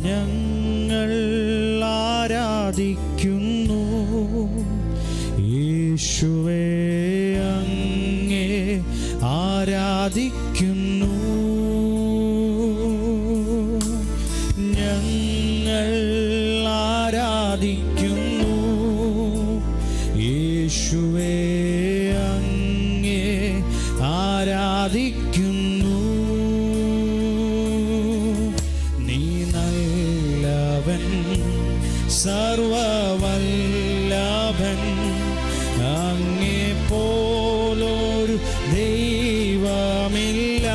ഞങ്ങൾ ആരാധിക്കുന്നു യേശുവേ, അങ്ങേ ആരാധിക്കുന്നു. ഞങ്ങൾ ആരാധിക്കുന്നു യേശുവേ, അങ്ങേ ആരാധിക്കുന്നു. നീ നല്ലവൻ, സർവവല്ലഭൻ, അങ്ങേ പോലൊരു ദൈവമില്ല.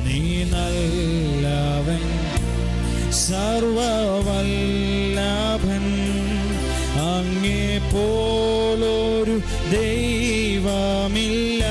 നീ നല്ലവൻ, സർവവല്ലഭൻ, അങ്ങേ പോലൊരു ദൈവമില്ല.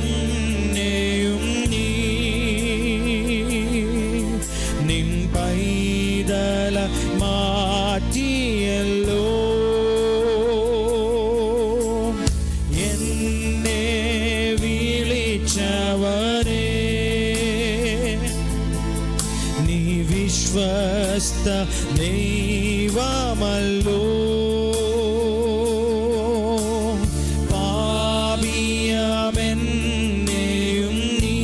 പാപിയമെന്നെയും നീ നിൻ പൈതല മാറ്റിയല്ലോ. എന്നെ വിളിച്ചവനെ നീ വിശ്വസ്ത ദൈവമല്ലോ. പാപിയമെന്നെയും നീ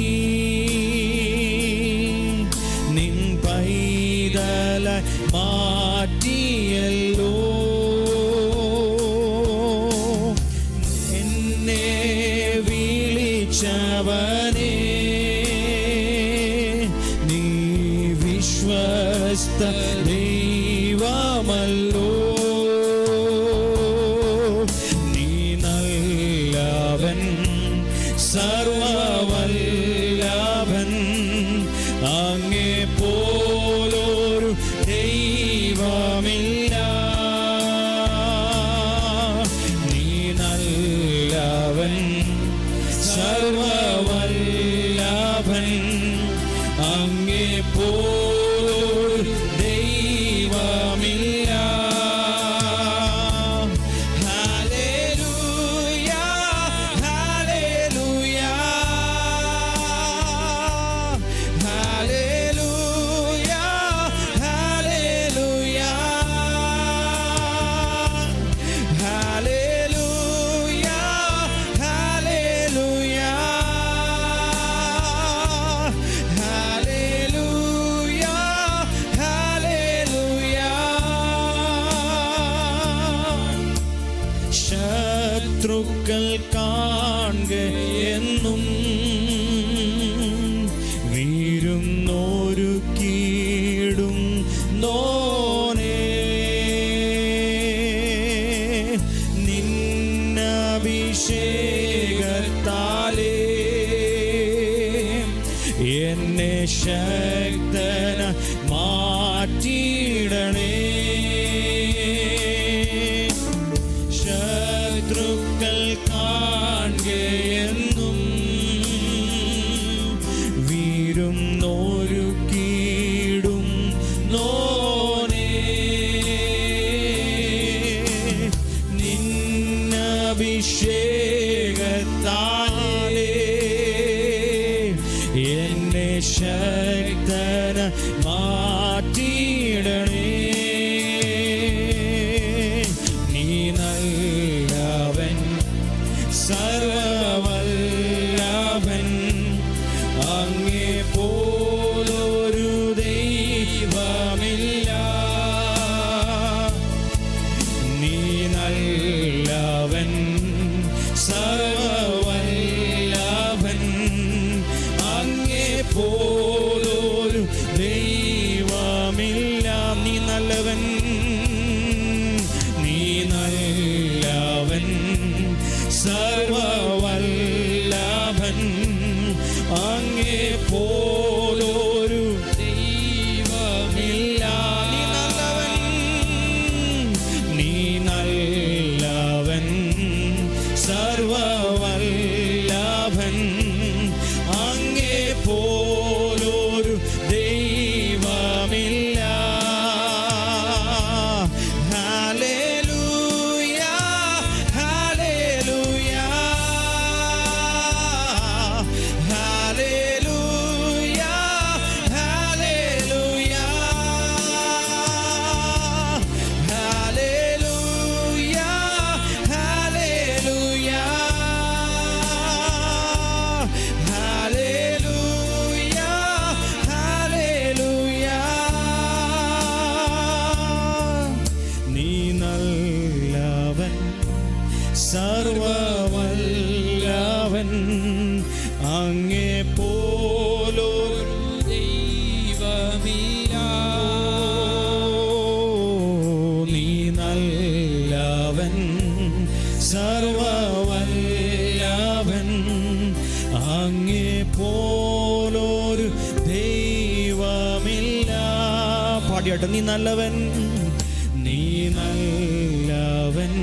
നിൻ പൈതല മാറ്റിയല്ലോ. എന്നെ വിളിച്ചവനെ നീ വിശ്വസ്ത ദൈവമല്ലോ. നീ നല്ലവൻ, സർവവല്ലഭൻ, അങ്ങേ പോലൊരു ദൈവമില്ല. നീ നല്ലവൻ, സർവവല്ലഭൻ, അങ്ങേ പോലൊരു ദൈവമില്ല. ശത്രുക്കൾ കാണുകയെന്നും വീരുന്നോരുക്കിയിടും നോനേ, നിന്നഭിഷേകത്താലേ എന്നെ ശക്തന മാറ്റിയിടണേ. ശത്രുക്കൾ കാണുകയെന്നും വീരുന്നോരുക്കിയിടും നോനേ, നിന്നഭിഷേകത്താലേ എന്നെ ശക്തന മാറ്റിയിടണേ. നീ നല്ലവൻ, സർവവല്ലഭൻ, അങ്ങേ പോലൊരു ദൈവമില്ല. നീ നല്ലവൻ, സർവവല്ലഭൻ, അങ്ങേ പോലൊരു ദൈവമില്ല. നീ നല്ലവൻ, നീ നല്ലവൻ, സർവവല്ലഭൻ, നല്ലവൻ അങ്ങേ പോലൊരു ദൈവമില്ല. Hallelujah hallelujah hallelujah hallelujah hallelujah hallelujah hallelujah hallelujah. നീ നല്ലവൻ സർവവല്ലവൻ അങ്ങേ പോലൊരു ദൈവമില്ല. നീ നല്ലവൻ സർവവല്ലവൻ അങ്ങേ പോലൊരു ദൈവമില്ല. പാടിയാട്ടെ. നീ നല്ലവൻ, നീ നല്ലവൻ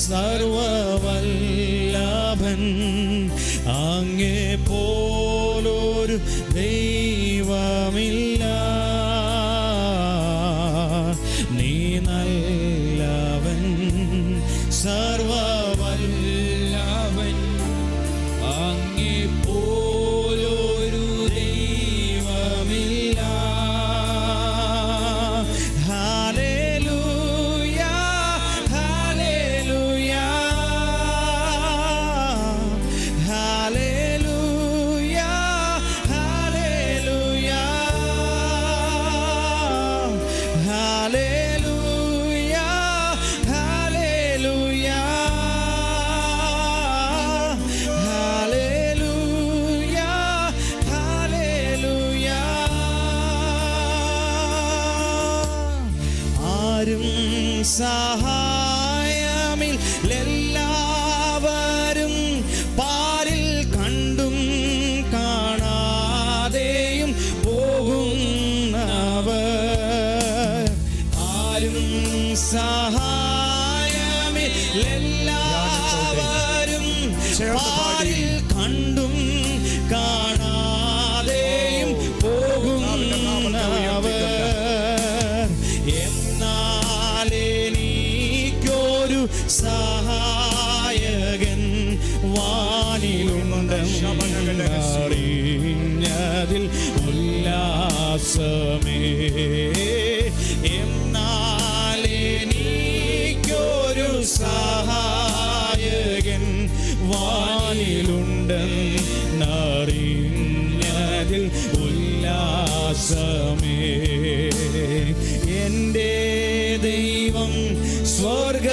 സർവവല്ലഭൻ അങ്ങേ പോലൊരു ദൈവമില്ല. നീ നല്ലവൻ സർവവല്ലഭൻ അങ്ങേ പോലൊരു ദൈവമില്ല. Hallelujah hallelujah hallelujah hallelujah hallelujah hallelujah hallelujah hallelujah. ആരും സഹായമില്ലെല്ലാവരും പാരിൽ കണ്ടും കാണാതെയും പോകുന്നവർ. ആരും സഹായമില്ലെല്ലാവരും പാരിൽ കണ്ടും കാണാതെയും പോകുന്നവർ. എന്നാലെനിക്കൊരു സഹായകൻ വാനിലുണ്ടറിഞ്ഞതിൽ ഉല്ലാസമേ. എന്നാലെനിക്കൊരു സഹായകൻ വാനിലുണ്ടെന്നറിഞ്ഞതിൽ ഉല്ലാസമേ. എൻ്റെ ദൈവം സ്വർഗസിംഹാസനം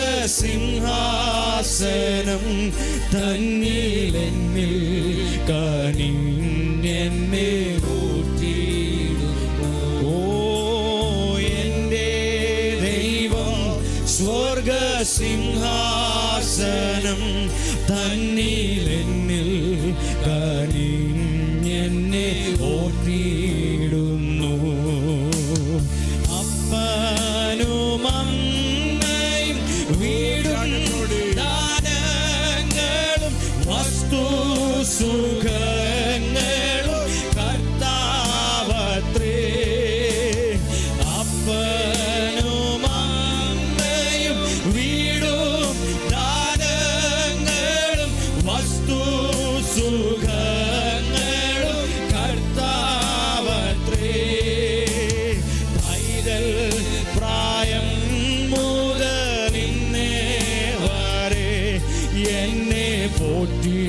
തന്നിലെന്നിൽ കനിഞ്ഞെന്നെ ഊറ്റിയിടുന്നു. ഓ എൻ്റെ ദൈവം സ്വർഗസിംഹാസനം തന്നിലെന്നിൽ കനിഞ്ഞെന്നെ ഊറ്റിയിടുന്നു. അപ്പനും അമ്മയും വീടും ദാനങ്ങളും വസ്തുസുഖങ്ങളും കർത്താവത്രേ. അപ്പനും അമ്മയും വീടും ദാനങ്ങളും വസ്തുസുഖങ്ങളും കർത്താവത്രേ. പൈതൽ പ്രായം മുതലിന്നേ വരെ എന്നെ പോറ്റി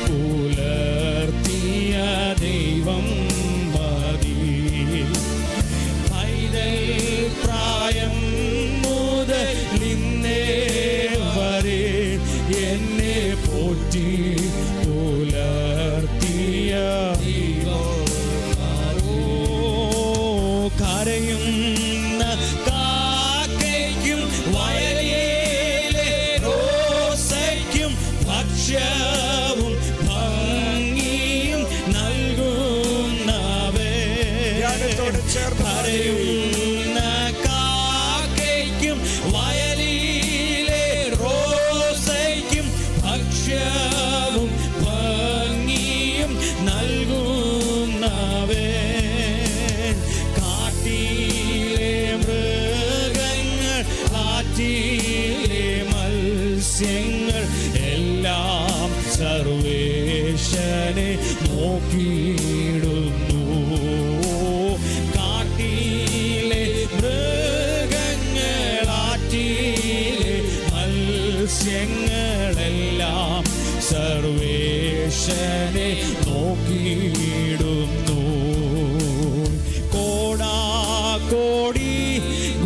പുലർത്തിയ ദൈവം മതി. പൈതൽ പ്രായം മുതലിന്നേ വരെ എന്നെ പോറ്റി പുലർത്തിയ ദൈവം. കരയുന്ന കാക്കയ്ക്കും വയലിലെ റോസയ്ക്കും ഭക്ഷ്യവും ഭംഗിയും നൽകുന്നവേ. കരയുന്ന കാക്കയ്ക്കും വയലിലെ റോസയ്ക്കും ഭക്ഷ്യവും ഭംഗിയും നൽകുന്നവൻ. കാട്ടിലെ മൃഗങ്ങൾ, ആറ്റിലെ മത്സ്യങ്ങൾ എല്ലാം സർവേശനെ നോക്കിയിടുന്നു. കാട്ടിലെ മൃഗങ്ങൾ, ആറ്റിലെ മത്സ്യങ്ങളെല്ലാം സർവേശനെ നോക്കിയിടുന്നു. കോടാകോടി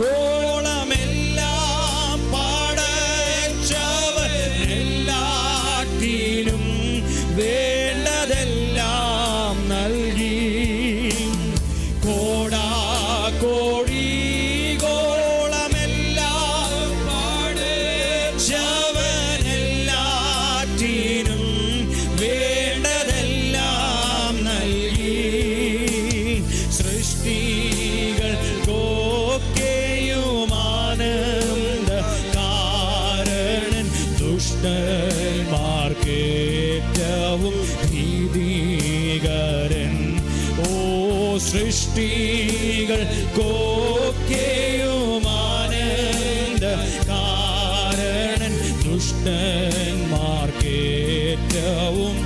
ഗോളമെല്ലാം പടച്ചവൻ എല്ലാറ്റിനും വേണ്ടതെല്ലാം നൽകി. കോടാകോടി ഗോളമെല്ലാം പടച്ചവൻ എല്ലാറ്റിനും വേണ്ടതെല്ലാം നൽകി. സൃഷ്ടികൾക്കൊക്കെയും ആനന്ദ കാരണൻ, ദുഷ്ടന്മാർക്കേറ്റവും ഭീതികരൻ. ഓ സൃഷ്ടികൾക്കൊക്കെയും ആനന്ദ കാരണൻ, ദുഷ്ടന്മാർക്കേറ്റവും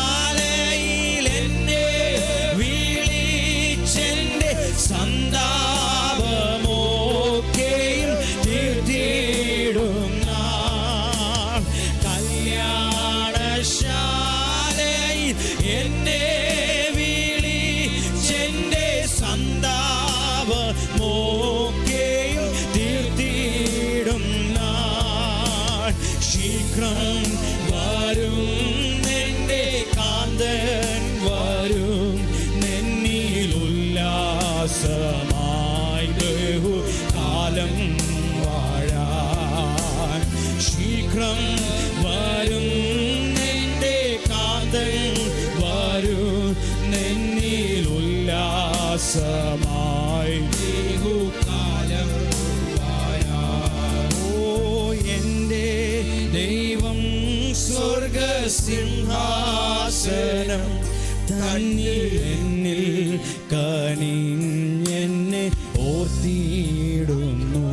കല്യാണശാലയിൽ എന്നെ വിളിച്ചെന്റെ സന്താപമൊക്കെയും തീർത്തിടും നാൾ. കല്യാണശാലയിൽ എന്നെ വിളിച്ചെന്റെ സന്താപമൊക്കെയും തീർത്തിടും നാൾ. ശീഘ്രം വരും നിന്റെ കാന്തൻ വരും, നിന്നിൽ ഉല്ലാസമായി ബഹുകാലം വാഴാൻ. ശീഘ്രം വരും നിന്റെ കാന്തൻ വരും, നിന്നിൽ ഉല്ലാസമായി ബഹുകാലം വാഴാൻ. ഓ എൻ്റെ ദൈവം സ്വർഗസിംഹാസനം തന്നിൽ എന്നിൽ കനിഞ്ഞെന്നെ ഓർത്തിയിടുന്നു.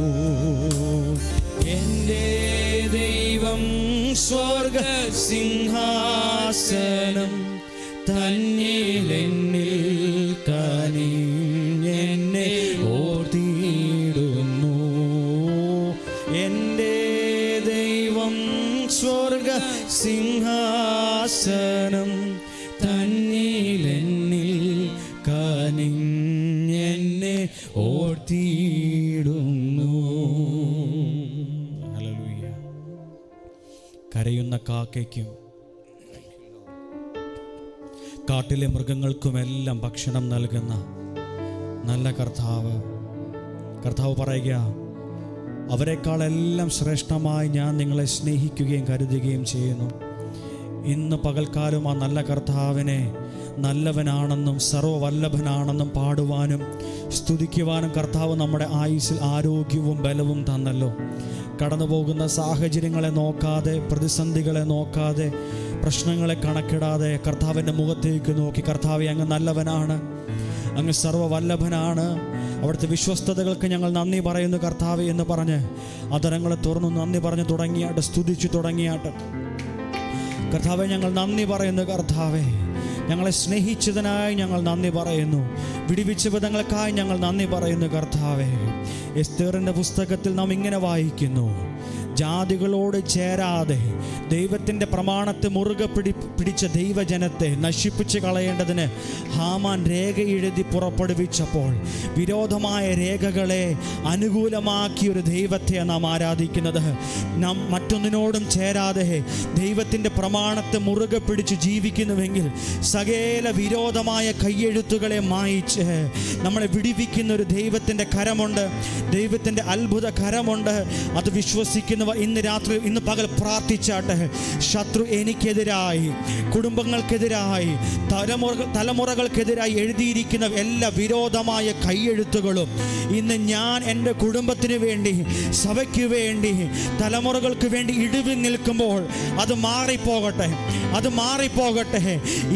എൻ്റെ ദൈവം സ്വർഗസിംഹാസനം തന്നിൽ എന്നിൽ കനിഞ്ഞെന്നെ ഓർത്തിയിടുന്നു. എൻ്റെ ദൈവം സ്വർഗസിംഹാസനം തന്നിൽ എന്നിൽ കനിഞ്ഞെന്നെ ഓർത്തിയിടുന്നു. ഹല്ലേലൂയ. കരയുന്ന കാക്കയ്ക്കും കാട്ടിലെ മൃഗങ്ങൾക്കുമെല്ലാം ഭക്ഷണം നൽകുന്ന നല്ല കർത്താവ് പറയുക, അവരെക്കാളെല്ലാം ശ്രേഷ്ഠമായി ഞാൻ നിങ്ങളെ സ്നേഹിക്കുകയും കരുതുകയും ചെയ്യുന്നു. ഇന്ന് പകൽക്കാലം ആ നല്ല കർത്താവിനെ നല്ലവനാണെന്നും സർവ്വവല്ലഭനാണെന്നും പാടുവാനും സ്തുതിക്കുവാനും കർത്താവ് നമ്മുടെ ആയുസ്സിൽ ആരോഗ്യവും ബലവും തന്നല്ലോ. കടന്നു പോകുന്ന സാഹചര്യങ്ങളെ നോക്കാതെ, പ്രതിസന്ധികളെ നോക്കാതെ, പ്രശ്നങ്ങളെ കണക്കിടാതെ കർത്താവിൻ്റെ മുഖത്തേക്ക് നോക്കി, കർത്താവേ അങ്ങ് നല്ലവനാണ്, അങ്ങ് സർവ്വവല്ലഭനാണ്, അവിടുത്തെ വിശ്വസ്തതകൾക്ക് ഞങ്ങൾ നന്ദി പറയുന്നു കർത്താവേ എന്ന് പറഞ്ഞ് അതരങ്ങളെ തുറന്നു നന്ദി പറഞ്ഞ് തുടങ്ങിയാട്ട്, സ്തുതിച്ചു തുടങ്ങിയാട്ട്. കർത്താവേ ഞങ്ങൾ നന്ദി പറയുന്നു കർത്താവേ, ഞങ്ങളെ സ്നേഹിച്ചതിനായി ഞങ്ങൾ നന്ദി പറയുന്നു, വിടിവിച്ച വിധങ്ങൾക്കായി ഞങ്ങൾ നന്ദി പറയുന്നു കർത്താവേ. എസ്തേറിൻ്റെ പുസ്തകത്തിൽ നാം ഇങ്ങനെ വായിക്കുന്നു, ജാതികളോട് ചേരാതെ ദൈവത്തിൻ്റെ പ്രമാണത്തെ മുറുകെ പിടിച്ച ദൈവജനത്തെ നശിപ്പിച്ച് കളയേണ്ടതിന് ഹാമാൻ രേഖ എഴുതി പുറപ്പെടുവിച്ചപ്പോൾ വിരോധമായ രേഖകളെ അനുകൂലമാക്കിയൊരു ദൈവത്തെ നാം ആരാധിക്കുന്നത്. നാം മറ്റൊന്നിനോടും ചേരാതെ ദൈവത്തിൻ്റെ പ്രമാണത്തെ മുറുകെ പിടിച്ച് ജീവിക്കുന്നുവെങ്കിൽ സകല വിരോധമായ കയ്യെഴുത്തുകളെ മായിച്ച് നമ്മളെ വിടിവിക്കുന്ന ഒരു ദൈവത്തിൻ്റെ കരമുണ്ട്, ദൈവത്തിൻ്റെ അത്ഭുത കരമുണ്ട്. അത് വിശ്വസിക്കുന്നവ ഇന്ന് രാത്രി, ഇന്ന് പകൽ പ്രാർത്ഥിച്ചാട്ടെ. ശത്രു എനിക്കെതിരായി, കുടുംബങ്ങൾക്കെതിരായി, തലമുറകൾക്കെതിരായി എഴുതിയിരിക്കുന്ന എല്ലാ വിരോധമായ കയ്യെഴുത്തുകളും ഇന്ന് ഞാൻ എൻ്റെ കുടുംബത്തിന് വേണ്ടി, സഭയ്ക്ക് വേണ്ടി, തലമുറകൾക്ക് വേണ്ടി ഇടിവിൽ നിൽക്കുമ്പോൾ അത് മാറിപ്പോകട്ടെ, അത് മാറിപ്പോകട്ടെ.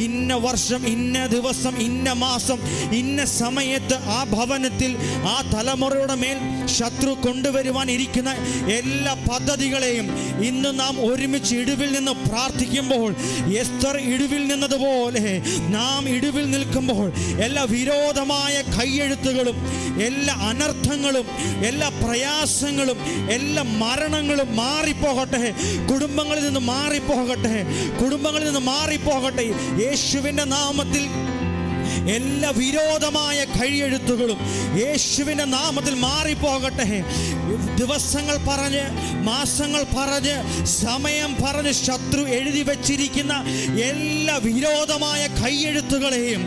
ഇന്ന വർഷം, ഇന്ന ദിവസം, ഇന്ന മാസം, ഇന്ന സമയത്ത് ആ ഭവനത്തിൽ, ആ തലമുറയുടെ മേൽ ശത്രു കൊണ്ടുവരുവാൻ ഇരിക്കുന്ന എല്ലാ പദ്ധതികളെയും ഇന്ന് നാം ഒരുമിച്ച് ഇടിവിൽ നിന്ന് പ്രാർത്ഥിക്കുമ്പോൾ, എസ്തർ ഇടിവിൽ നിന്നതുപോലെ നാം ഇടിവിൽ നിൽക്കുമ്പോൾ എല്ലാ വിരോധമായ കയ്യെഴുത്തുകളും, എല്ലാ അനർത്ഥങ്ങളും, എല്ലാ പ്രയാസങ്ങളും, എല്ലാ മരണങ്ങളും മാറിപ്പോകട്ടെ. കുടുംബങ്ങളിൽ നിന്ന് മാറിപ്പോകട്ടെ, കുടുംബങ്ങളിൽ നിന്ന് മാറിപ്പോകട്ടെ. യേശുവിൻ്റെ നാമത്തിൽ എല്ലാ വിരോധമായ കയ്യെഴുത്തുകളും യേശുവിൻ്റെ നാമത്തിൽ മാറിപ്പോകട്ടെ. ദിവസങ്ങൾ പറഞ്ഞ്, മാസങ്ങൾ പറഞ്ഞ്, സമയം പറഞ്ഞ് ശത്രു എഴുതി വച്ചിരിക്കുന്ന എല്ലാ വിരോധമായ കയ്യെഴുത്തുകളെയും,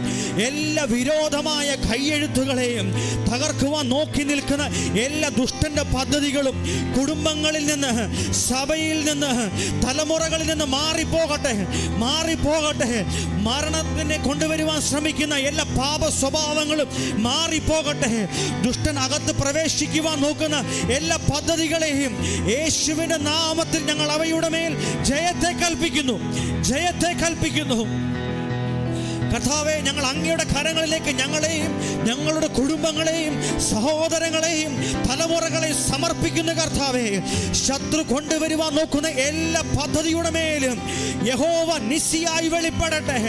എല്ലാ വിരോധമായ കയ്യെഴുത്തുകളെയും തകർക്കുവാൻ നോക്കി നിൽക്കുന്ന എല്ലാ ദുഷ്ടൻ്റെ പദ്ധതികളും കുടുംബങ്ങളിൽ നിന്ന്, സഭയിൽ നിന്ന്, തലമുറകളിൽ നിന്ന് മാറിപ്പോകട്ടെ, മാറിപ്പോകട്ടെ. മരണത്തിനെ കൊണ്ടുവരുവാൻ ശ്രമിക്കുന്ന എല്ലാ പാപ സ്വഭാവങ്ങളും മാറിപ്പോകട്ടെ. ദുഷ്ടൻ അകത്ത് പ്രവേശിക്കുവാൻ നോക്കുന്ന എല്ലാ പദ്ധതികളെയും യേശുവിൻ്റെ നാമത്തിൽ ഞങ്ങൾ അവയുടെ മേൽ ജയത്തെ കൽപ്പിക്കുന്നു, ജയത്തെ കൽപ്പിക്കുന്നു. കർത്താവേ, ഞങ്ങൾ അങ്ങയുടെ കരങ്ങളിലേക്ക് ഞങ്ങളെയും, ഞങ്ങളുടെ കുടുംബങ്ങളെയും, സഹോദരങ്ങളെയും, തലമുറകളെയും സമർപ്പിക്കുന്ന കർത്താവേ, ശത്രു കൊണ്ടുവരുവാൻ നോക്കുന്ന എല്ലാ പദ്ധതിയുടെ മേലും യഹോവ നിസ്സിയായി വെളിപ്പെടട്ടെ,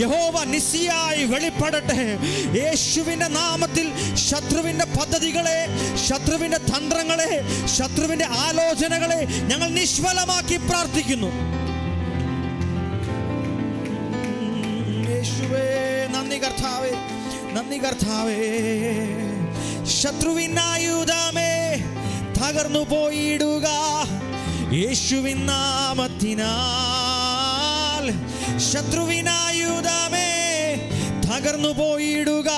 യഹോവ നിസ്സിയായി വെളിപ്പെടട്ടെ. യേശുവിൻ്റെ നാമത്തിൽ ശത്രുവിൻ്റെ പദ്ധതികളെ, ശത്രുവിൻ്റെ തന്ത്രങ്ങളെ, ശത്രുവിൻ്റെ ആലോചനകളെ ഞങ്ങൾ നിഷ്ഫലമാക്കി പ്രാർത്ഥിക്കുന്നു. യേശുവേ, നന്ദി കർത്താവേ, നന്ദി കർത്താവേ. ശത്രുവിനായുധമേ തകർന്നു പോയിടുക യേശുവിൻ നാമത്തിനാൽ. ശത്രുവിനായുധമേ തകർന്നു പോയിടുക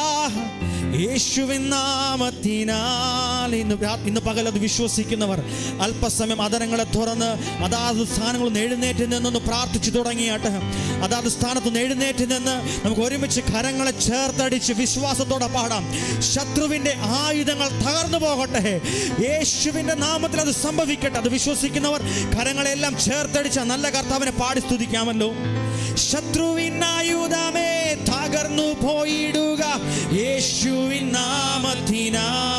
യേശുവിൻ നാമത്തിനാൽ. ഇന്ന് പകൽ അത് വിശ്വസിക്കുന്നവർ അല്പസമയം അധരങ്ങളെ തുറന്ന് അതാത് സ്ഥാനങ്ങളിൽ നിന്ന് എഴുന്നേറ്റ് നിന്നൊന്ന് പ്രാർത്ഥിച്ചു തുടങ്ങിയാട്ടെ. അതാത് സ്ഥാനത്ത് നിന്ന് എഴുന്നേറ്റ് നിന്ന് നമുക്ക് ഒരുമിച്ച് കരങ്ങളെ ചേർത്തടിച്ച് വിശ്വാസത്തോടെ പാടാം. ശത്രുവിൻ്റെ ആയുധങ്ങൾ തകർന്നു പോകട്ടെ, യേശുവിൻ്റെ നാമത്തിൽ അത് സംഭവിക്കട്ടെ. അത് വിശ്വസിക്കുന്നവർ കരങ്ങളെല്ലാം ചേർത്തടിച്ച് നല്ല കർത്താവിനെ പാടി സ്തുതിക്കാമല്ലോ. ശത്രുവിനായുധമേ തകർന്നു പോയിടുക യേശുവിൻ നാമത്തിനാൽ.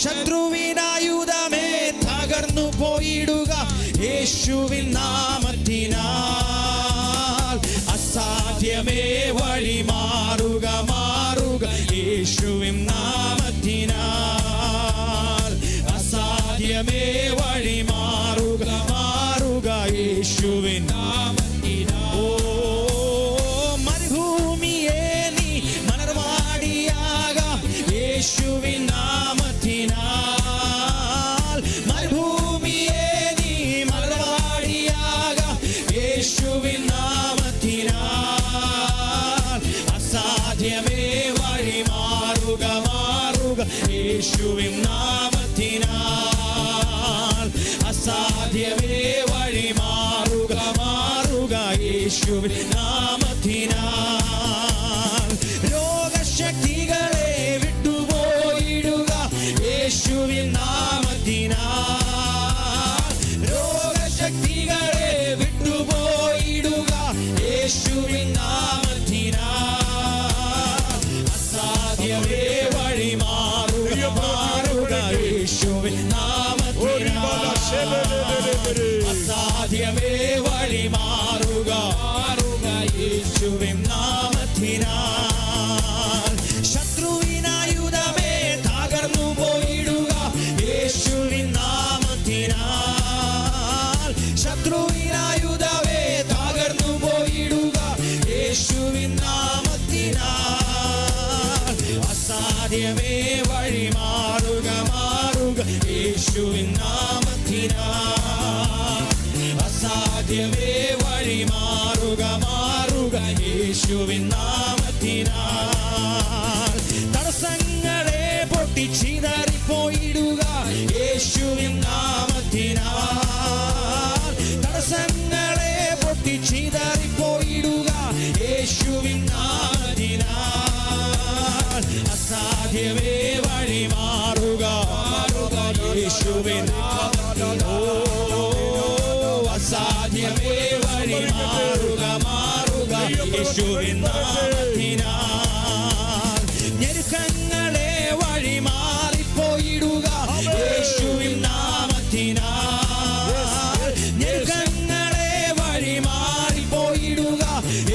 ശത്രുവിനായുധമേ തകർന്നു പോയിടുക യേശുവിൻ നാമത്തിനാൽ. അസാധ്യമേ വഴി മാറുക, മാറുക യേശുവിൻ നാമത്തിനാൽ. അസാധ്യമേ വഴി മാറുക, മാറുക യേശുവിൻ നാമത്തിനാൽ. ഓ മരുഭൂമിയേ നീ മണർവാടിയാക യേശുവിൻ നാമത്തിനാൽ. മരുഭൂമിയേ നീ മണർവാടിയാക യേശുവിൻ നാമത്തിനാൽ. അസാധ്യമേ വഴി മാറുക, മാറുക യേശുവിൻ നാമത്തിനാൽ. അസാധ്യമേ വഴി മാറുക, മാറുക യേശുവിൻ നാമത്തിനാൽ. രോഗശക്തികളെ വിട്ടുപോയിടുക യേശുവിൻ നാമത്തിനാൽ. രോഗശക്തികളെ വിട്ടുപോയിടുക യേശുവിൻ നാമത്തിനാൽ. അസാധ്യമേ വഴി മാറുക, മാറുക യേശുവിൻ നാമത്തിനാൽ. അസാധ്യമേ വഴി മാറുക, മാറുക യേശുവിൻ നാമത്തിനാൽ. ശത്രുവിനായുധമേ തകർന്നു പോയിടുക യേശുവിൻ നാമത്തിനാൽ. ശത്രുവിനായുധമേ തകർന്നു പോയിടുക യേശുവിൻ നാമത്തിനാൽ. അസാധ്യമേ വഴി മാറുക, മാറുക യേശുവിൻ നാമത്തിനാൽ. അസാധ്യമേ വഴി മാറുക, മാറുക യേശുവിൻ നാമത്തിനാൽ തടസ്സങ്ങളെ പൊട്ടിച്ചിതറിപ്പോയിടുക. യേശുവിൻ നാമത്തിനാൽ അസാധ്യമേ വഴി മാറുക. യേശുവിൻ അസാധ്യമേ വഴി മാറുക മാറുക. യേശുവിൻ നാമത്തിനാൽ ഞെരുക്കങ്ങളെ വഴി മാറിപ്പോയിടുക. യേശുവിൻ നാമത്തിനാൽ ഞെരുക്കങ്ങളെ വഴി മാറിപ്പോയിടുക.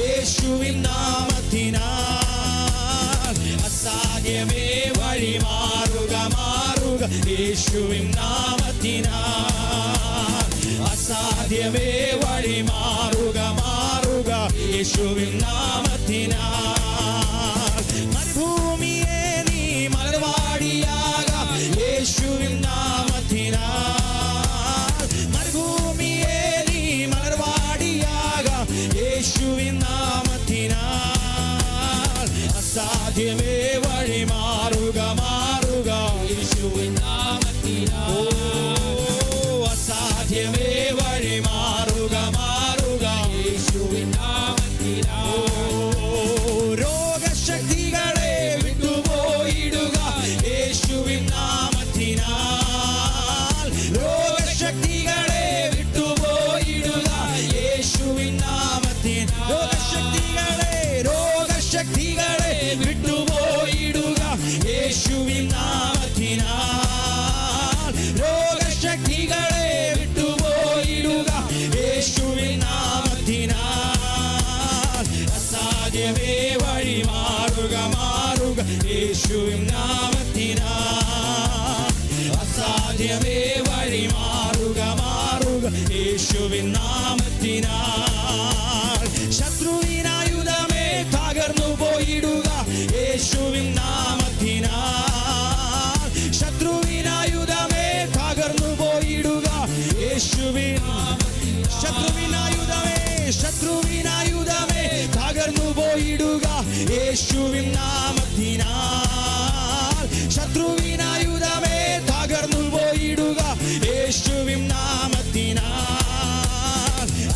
യേശുവിൻ നാമത്തിനാൽ അസാധ്യമേ വഴി മാറുക മാറുക. യേശുവിൻ നാമത്തിനാൽ അസാധ്യമേ വഴി മാറുക മാറുക. യേശുവിൻ നാമത്തിനാൽ മരുഭൂമിയെ നീ മലർവാടിയാകാം. യേശുവിൻ നാമത്തിനാൽ മരുഭൂമിയെ നീ മലർവാടിയാകാം. യേശുവിൻ നാമത്തിനാൽ അസാധ്യമേ വഴി മാറുക മാറുക. യേശുവിൻ നാമത്തിനാൽ അസാധ്യമേ വഴി മാറുക മാറുക. യേശുവിൻ നാമത്തിനാൽ രോഗശക്തികളെ വിട്ടുപോയിടുക. യേശുവിൻ നാമത്തിനാൽ രോഗശക്തികളെ വിട്ടുപോയിടുക. യേശുവിൻ നാമത്തിനാൽ രോഗശക്തികളെ വിട്ടുപോയിടുക. യേശുവിൻ നാമത്തിനാൽ രോഗശക്തികളെ വിട്ടുപോയിടുക. യേശുവിൻ നാമത്തിനാൽ അസാധ്യമേ വഴി മാറുക മാറുക. യേശുവിൻ നാമത്തിനാൽ അസാധ്യമേ വഴി മാറുക മാറുക. യേശുവിൻ നാമത്തിനാൽ ശത്രുവിനായുധമേ തകർന്നു പോയിടുക. യേശുവിൻ നാമത്തിനാൽ ശത്രുവിനായുധമേ തകർന്നു പോയിടുക. യേശുവിൻ ശത്രുവിനായുധമേ തകർന്നു പോയിടുക. യേശുവിൻ നാമത്തിനാൽ ശത്രുവിനായുധമേ തകർന്നു പോയിടുക. യേശുവിൻ നാമത്തിനാൽ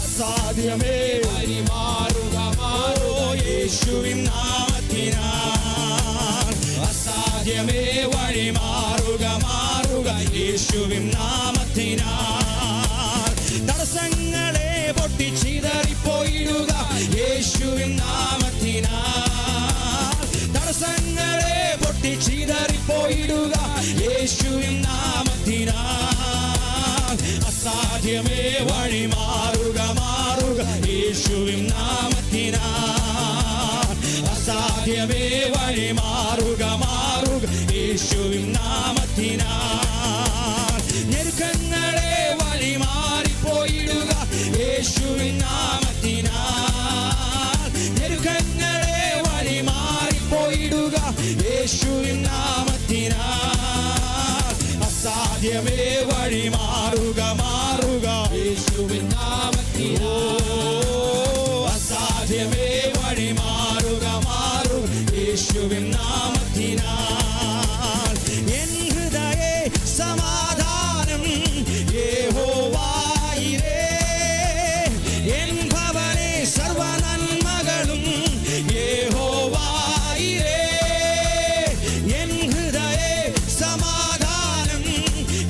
അസാധ്യമേ വഴി മാറുക മാറുക. യേശുവിൻ നാമത്തിനാൽ അസാധ്യമേ വഴി മാറുക മാറുക. യേശുവിൻ നാമത്തിനാൽ തടസ്സങ്ങളെ പൊട്ടിച്ചിതറിപ്പോയിടുക. യേശുവിൻ നാമത്തിനാൽ തടസ്സങ്ങളെ പൊട്ടിച്ചിതറിപ്പോയിടുക. യേശുവിൻ നാമത്തിനാൽ അസാധ്യമേ വഴി മാറുക മാറുക. യേശുവിൻ നാമത്തിനാൽ അസാധ്യമേ വഴി മാറുക മാറുക. യേശുവിൻ നാമത്തിനാൽ ഞെരുക്കങ്ങളെ വഴി മാറിപ്പോയിടുക. യേശുവിൻ നാമത്തിനാൽ ഞെരുക്കങ്ങളെ വഴി മാറിപ്പോയിടുക. യേശുവിൻ നാമത്തിനാൽ അസാധ്യമേ വഴി മാറുക മാറുക. യേശുവിൻ നാമത്തിനാൽ അസാധ്യമേ വഴി മാറുക മാറുക. യേശുവിൻ നാമത്തിനാൽ എൻ ഹൃദയേ സമാധാനം യഹോവയിലേ. എൻ ഭവനേ സർവനന്മകളും യഹോവയിലേ. എൻ ഹൃദയേ സമാധാനം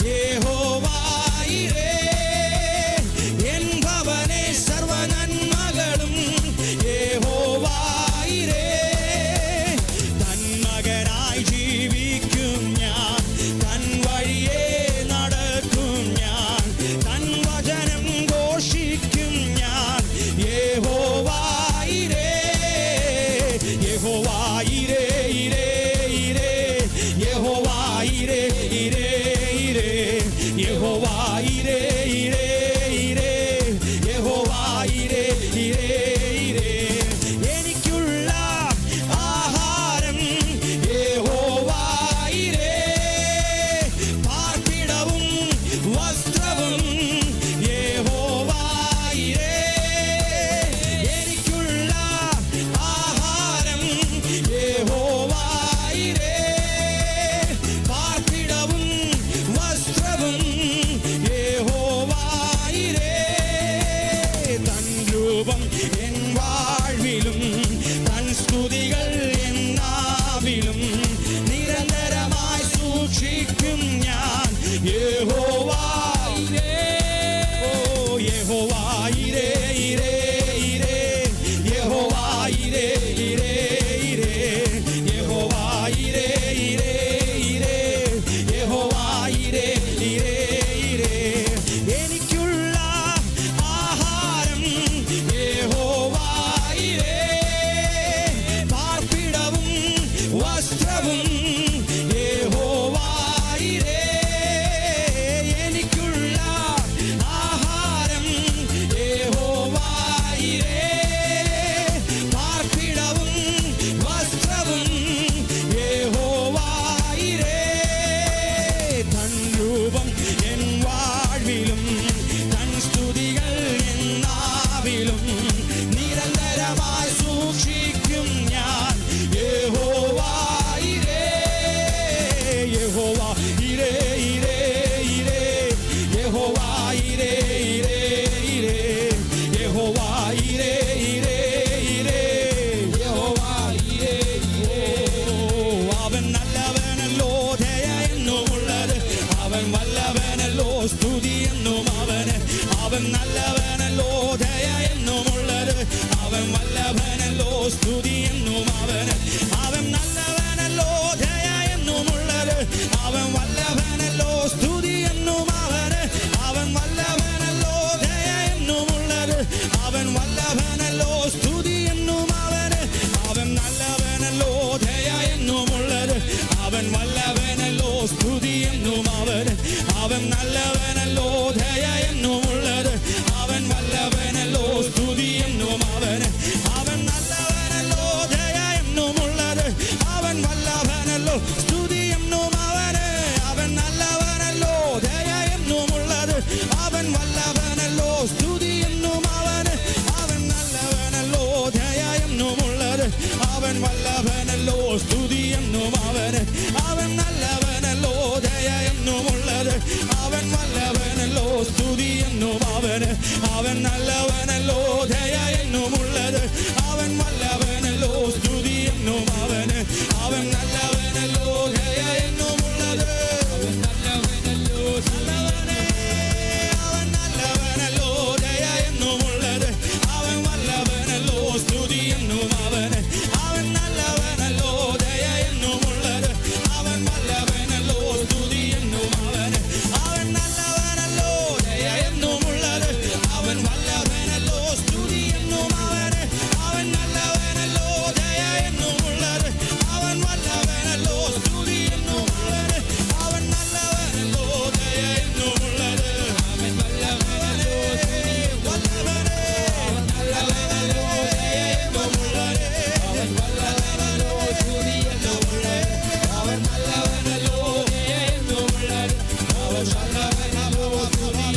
യഹോവയിലേ. എൻ ഭവനേ സർവനന്മകളും യഹോവയിലേ. തന്മകനായി ജീവിക്കും ഞാൻ, തൻ വഴിയെ നടക്കും ഞാൻ, തൻ വചനം ഘോഷിക്കും ഞാൻ. യഹോവയിലേ യഹോവയിലേ ഇരേ ഇരേ. യഹോവയിലേ ഇരേ ഇരേ. യഹോവയിലേ ഇരേ ഇരേ. യഹോവയിലേ ഇരേ ഇരേ. എനിക്കുള്ള ആഹാരം യഹോവയിലേ. പാർപ്പിടവും വസ്ത്രവും യഹോവയിലേ. എനിക്കുള്ള ആഹാരം യഹോവയിലേ. പാർപ്പിടവും വസ്ത്രവും അവൻ നല്ലവനല്ലോ, ദയ എന്നുമുള്ളത്. അവൻ വല്ലവനല്ലോ, സ്തുതി എന്നും അവന്. അവൻ നല്ലവനല്ലോ, ദയ എന്നുമുള്ളത്. അവൻ വല്ലവനല്ലോ, സ്തുതി എന്നും അവന്. അവൻ നല്ലവനല്ലോ, ദയ എന്നുമുള്ളത്. അവൻ വല്ലവനല്ലോ, സ്തുതി എന്നും അവന്. അവൻ നല്ലവനല്ലോ, ദയ എന്നുമുള്ളത്. അവൻ വല്ലവനല്ലോ, സ്തുതി എന്നും അവന്. അവൻ നല്ലവനല്ലോ, ദയ എന്നുമുള്ളത്. അവൻ വല്ലവനല്ലോ, സ്തുതി എന്നും അവന്. അവൻ നല്ലവനല്ലോ, ദയ എന്നുമുള്ളത്. അവൻ വല്ലവനല്ലോ, സ്തുതി എന്നും അവന്. അവൻ നല്ലവനല്ലോ, ദയ എന്നുമുള്ളത്. അവൻ നല്ലവനല്ലോ, നല്ലവനേ. അവൻ നല്ലവനല്ലോ, ദയ എന്നുമുള്ളത്. അവൻ വല്ലവനല്ലോ, സ്തുതി എന്നും അവന്. അവൻ നല്ലവനല്ലോ, ദയ എന്നുമുള്ളത്. അവൻ വല്ലവനല്ലോ, സ്തുതി എന്നും അവന്. അവൻ നല്ലവനല്ലോ, ദയ എന്നുമുള്ളത്. അവൻ വല്ലവനല്ലോ, സ്തുതി എന്നും അവന്. അവൻ നല്ലവനല്ലോ, ദയ എന്നുമുള്ളത്. അവൻ വല്ലവനല്ലോ, സ്തുതി എന്നും അവന്. അവൻ നല്ലവനല്ലോ, ദയ എന്നുമുള്ളത്. അവൻ വല്ലവനല്ലോ, വല്ലവനേ. അവൻ നല്ലവനല്ലോ, ദയ എന്നുമുള്ളത്. അവൻ വല്ലവനല്ലോ, സ്തുതി എന്നുമുള്ളത്. അവൻ നല്ലവനല്ലോ, ദയ എന്നുമുള്ളത്. അവൻ നല്ലവനല്ലോ, സ്തുതി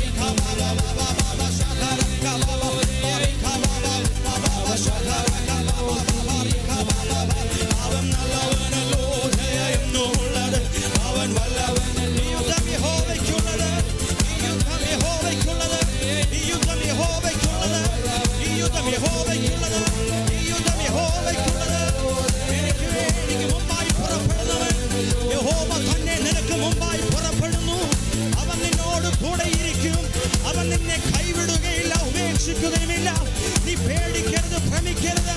അവൻ നല്ലവനല്ലോ, ദയ എന്നുമുള്ളത്. അവൻ വല്ലവനല്ലോ. ഈ യുദ്ധം യഹോവയ്ക്കുള്ളത്. ഈ യുദ്ധം യഹോവയ്ക്കുള്ളത്. ഈ യുദ്ധം യഹോവയ്ക്കുള്ളത്. ഈ യുദ്ധം യഹോവയ്ക്കുള്ളത്. ഈ യുദ്ധം യഹോവയ്ക്കുള്ളത്. എനിക്ക് മുമ്പായി പുറപ്പെടുന്നവൻ യഹോവ തന്നെ നിനക്ക് മുമ്പായി പുറപ്പെടുന്നു. അവൻ നിന്നോട് കൂടെ ഇരിക്കും. അവൻ നിന്നെ കൈവിടുകയില്ല, ഉപേക്ഷിക്കുകയുമില്ല. നീ പേടിക്കരുത്, ഭ്രമിക്കരുത്.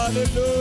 Hallelujah.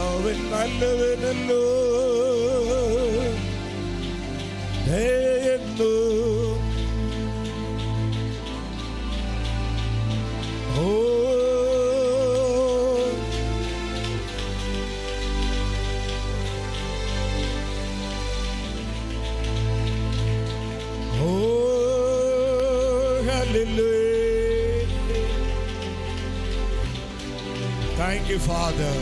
അവൻ നല്ലവനല്ലോ ദയയെന്നു. Thank you, Father.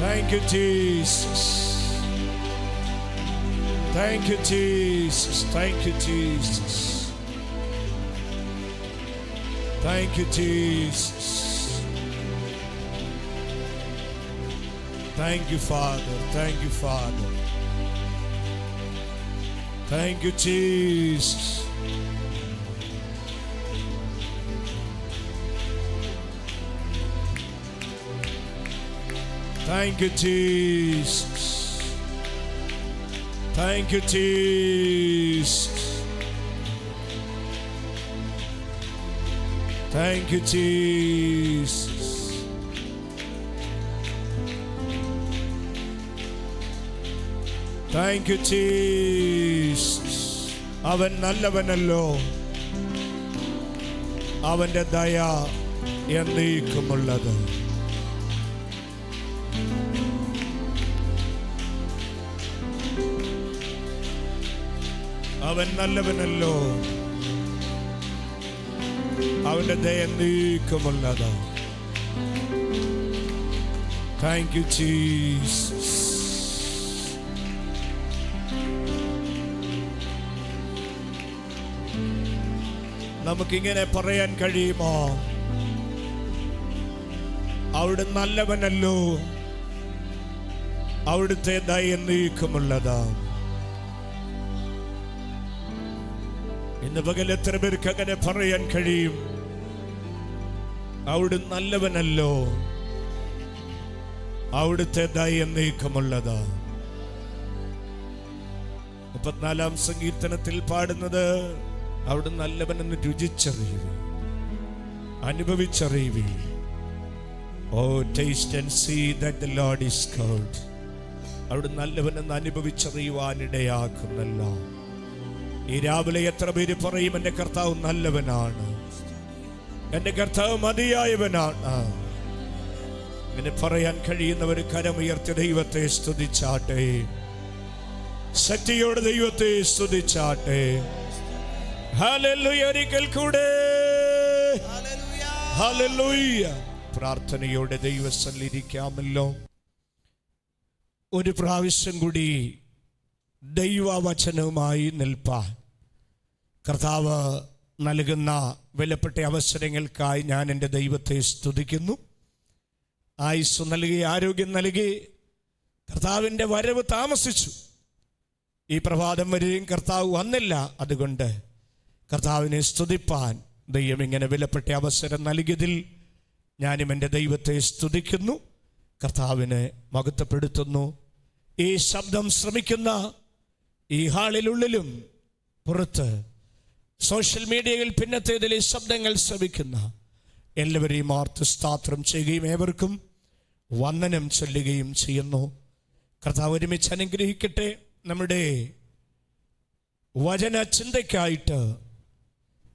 Thank you, Jesus. Thank you, Jesus. Thank you, Jesus. Thank you, Jesus. Thank you, Father. Thank you, Father. Thank you, Jesus. Thank you, Jesus. Thank you, Jesus. Thank you, Jesus. Thank you, Jesus. അവൻ നല്ലവനല്ലോ, അവന്റെ ദയ എന്നേക്കുമുള്ളത്. അവൻ നല്ലവനല്ലോ, അവന്റെ ദയ എന്നേക്കുമുള്ളത്. Thank you Jesus. നമുക്കിങ്ങനെ പറയാൻ കഴിയുമോ? അവിടെ നല്ലവനല്ലോ, അവിടുത്തെ ദയ എന്നേക്കുമുള്ളത്. ഇന്ന് പകൽ എത്ര പേർക്ക് അങ്ങനെ പറയാൻ കഴിയും? അവിടെ നല്ലവനല്ലോ, അവിടുത്തെ ദയ എന്നേക്കുമുള്ളത്. 34-ാം സങ്കീർത്തനത്തിൽ പാടുന്നത്, അവിടെ നല്ലവനെന്ന് രുചിച്ചറിയുവി, അനുഭവിച്ചറിയുവി. O taste and see that the Lord is good. അവിടെ നല്ലവനെന്ന് അനുഭവിച്ചറിയുവാനിടയാക്കുന്നല്ലോ. ഈ രാവിലെ എത്ര പേര് പറയും, എൻ്റെ കർത്താവ് നല്ലവനാണ്, എൻ്റെ കർത്താവ് മതിയായവനാണ്? ഇങ്ങനെ പറയാൻ കഴിയുന്നവർ കരമുയർത്തി ദൈവത്തെ സ്തുതിച്ചാട്ടെ, ശക്തിയോടെ ദൈവത്തെ സ്തുതിച്ചാട്ടെ. ഹല്ലേലൂയ. ഒരിക്കൽ കൂടെ ഹല്ലേലൂയ. പ്രാർത്ഥനയോടെ ദൈവസന്നിധിയിലിരിക്കാമല്ലോ. ഒരു പ്രാവശ്യം കൂടി ദൈവവചനവുമായി നിൽപ്പാൻ കർത്താവ് നൽകുന്ന വിലപ്പെട്ട അവസരങ്ങൾക്കായി ഞാൻ എൻ്റെ ദൈവത്തെ സ്തുതിക്കുന്നു. ആയുസ്സ് നൽകി, ആരോഗ്യം നൽകി. കർത്താവിൻ്റെ വരവ് താമസിച്ചു. ഈ പ്രഭാതം വരെയും കർത്താവ് വന്നില്ല. അതുകൊണ്ട് കർത്താവിനെ സ്തുതിപ്പാൻ ദൈവം ഇങ്ങനെ വിലപ്പെട്ട അവസരം നൽകിയതിൽ ഞാനും എൻ്റെ ദൈവത്തെ സ്തുതിക്കുന്നു, കർത്താവിനെ മഹത്വപ്പെടുത്തുന്നു. ഈ ശബ്ദം ശ്രമിക്കുന്ന ഈ ഹാളിനുള്ളിലും പുറത്ത് സോഷ്യൽ മീഡിയയിൽ പിന്നത്തേതിൽ ഈ ശബ്ദങ്ങൾ ശ്രമിക്കുന്ന എല്ലാവരെയും ഓർത്ത് സ്തോത്രം ചെയ്യുകയും ഏവർക്കും വന്ദനം ചൊല്ലുകയും ചെയ്യുന്നു. കർത്താവ് ഒരുമിച്ച് അനുഗ്രഹിക്കട്ടെ. നമ്മുടെ വചന ചിന്തയ്ക്കായിട്ട്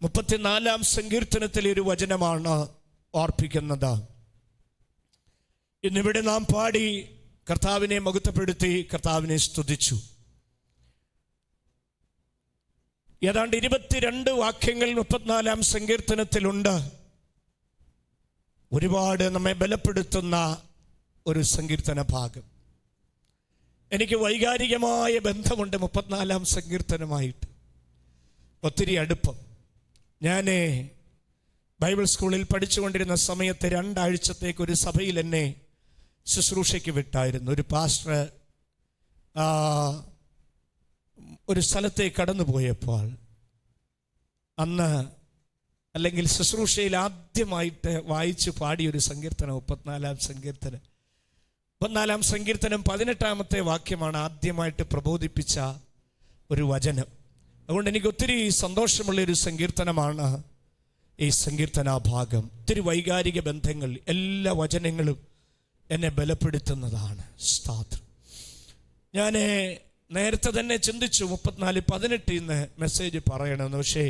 34-ാം സങ്കീർത്തനത്തിലെ ഒരു വചനമാണ് ഓർപ്പിക്കുന്നത്. ഇന്നിവിടെ നാം പാടി കർത്താവിനെ മഹത്വപ്പെടുത്തി, കർത്താവിനെ സ്തുതിച്ചു. ഏതാണ്ട് 22 വാക്യങ്ങൾ 34-ാം സങ്കീർത്തനത്തിലുണ്ട്. ഒരുപാട് നമ്മെ ബലപ്പെടുത്തുന്ന ഒരു സങ്കീർത്തന ഭാഗം. എനിക്ക് വൈകാരികമായ ബന്ധമുണ്ട് 34-ാം സങ്കീർത്തനമായിട്ട്, ഒത്തിരി അടുപ്പം. ഞാൻ ബൈബിൾ സ്കൂളിൽ പഠിച്ചുകൊണ്ടിരുന്ന സമയത്ത് 2 ആഴ്ചത്തേക്ക് ഒരു സഭയിൽ എന്നെ ശുശ്രൂഷയ്ക്ക് വിട്ടായിരുന്നു. ഒരു പാസ്റ്റർ ഒരു സ്ഥലത്തേക്ക് കടന്നു പോയപ്പോൾ അന്ന് അല്ലെങ്കിൽ ശുശ്രൂഷയിൽ ആദ്യമായിട്ട് വായിച്ച് പാടിയൊരു സങ്കീർത്തനം 34-ാം സങ്കീർത്തനം. 34-ാം സങ്കീർത്തനം 18-ാമത്തെ വാക്യമാണ് ആദ്യമായിട്ട് പ്രബോധിപ്പിച്ച ഒരു വചനം. അതുകൊണ്ട് എനിക്ക് ഒത്തിരി സന്തോഷമുള്ളൊരു സങ്കീർത്തനമാണ് ഈ സങ്കീർത്തന ഭാഗം. ഒത്തിരി വൈകാരിക ബന്ധങ്ങൾ, എല്ലാ വചനങ്ങളും എന്നെ ബലപ്പെടുത്തുന്നതാണ്. സ്തോത്രം. ഞാൻ നേരത്തെ തന്നെ ചിന്തിച്ചു 34:18 ഇന്ന് മെസ്സേജ് പറയണമെന്ന്. പക്ഷേ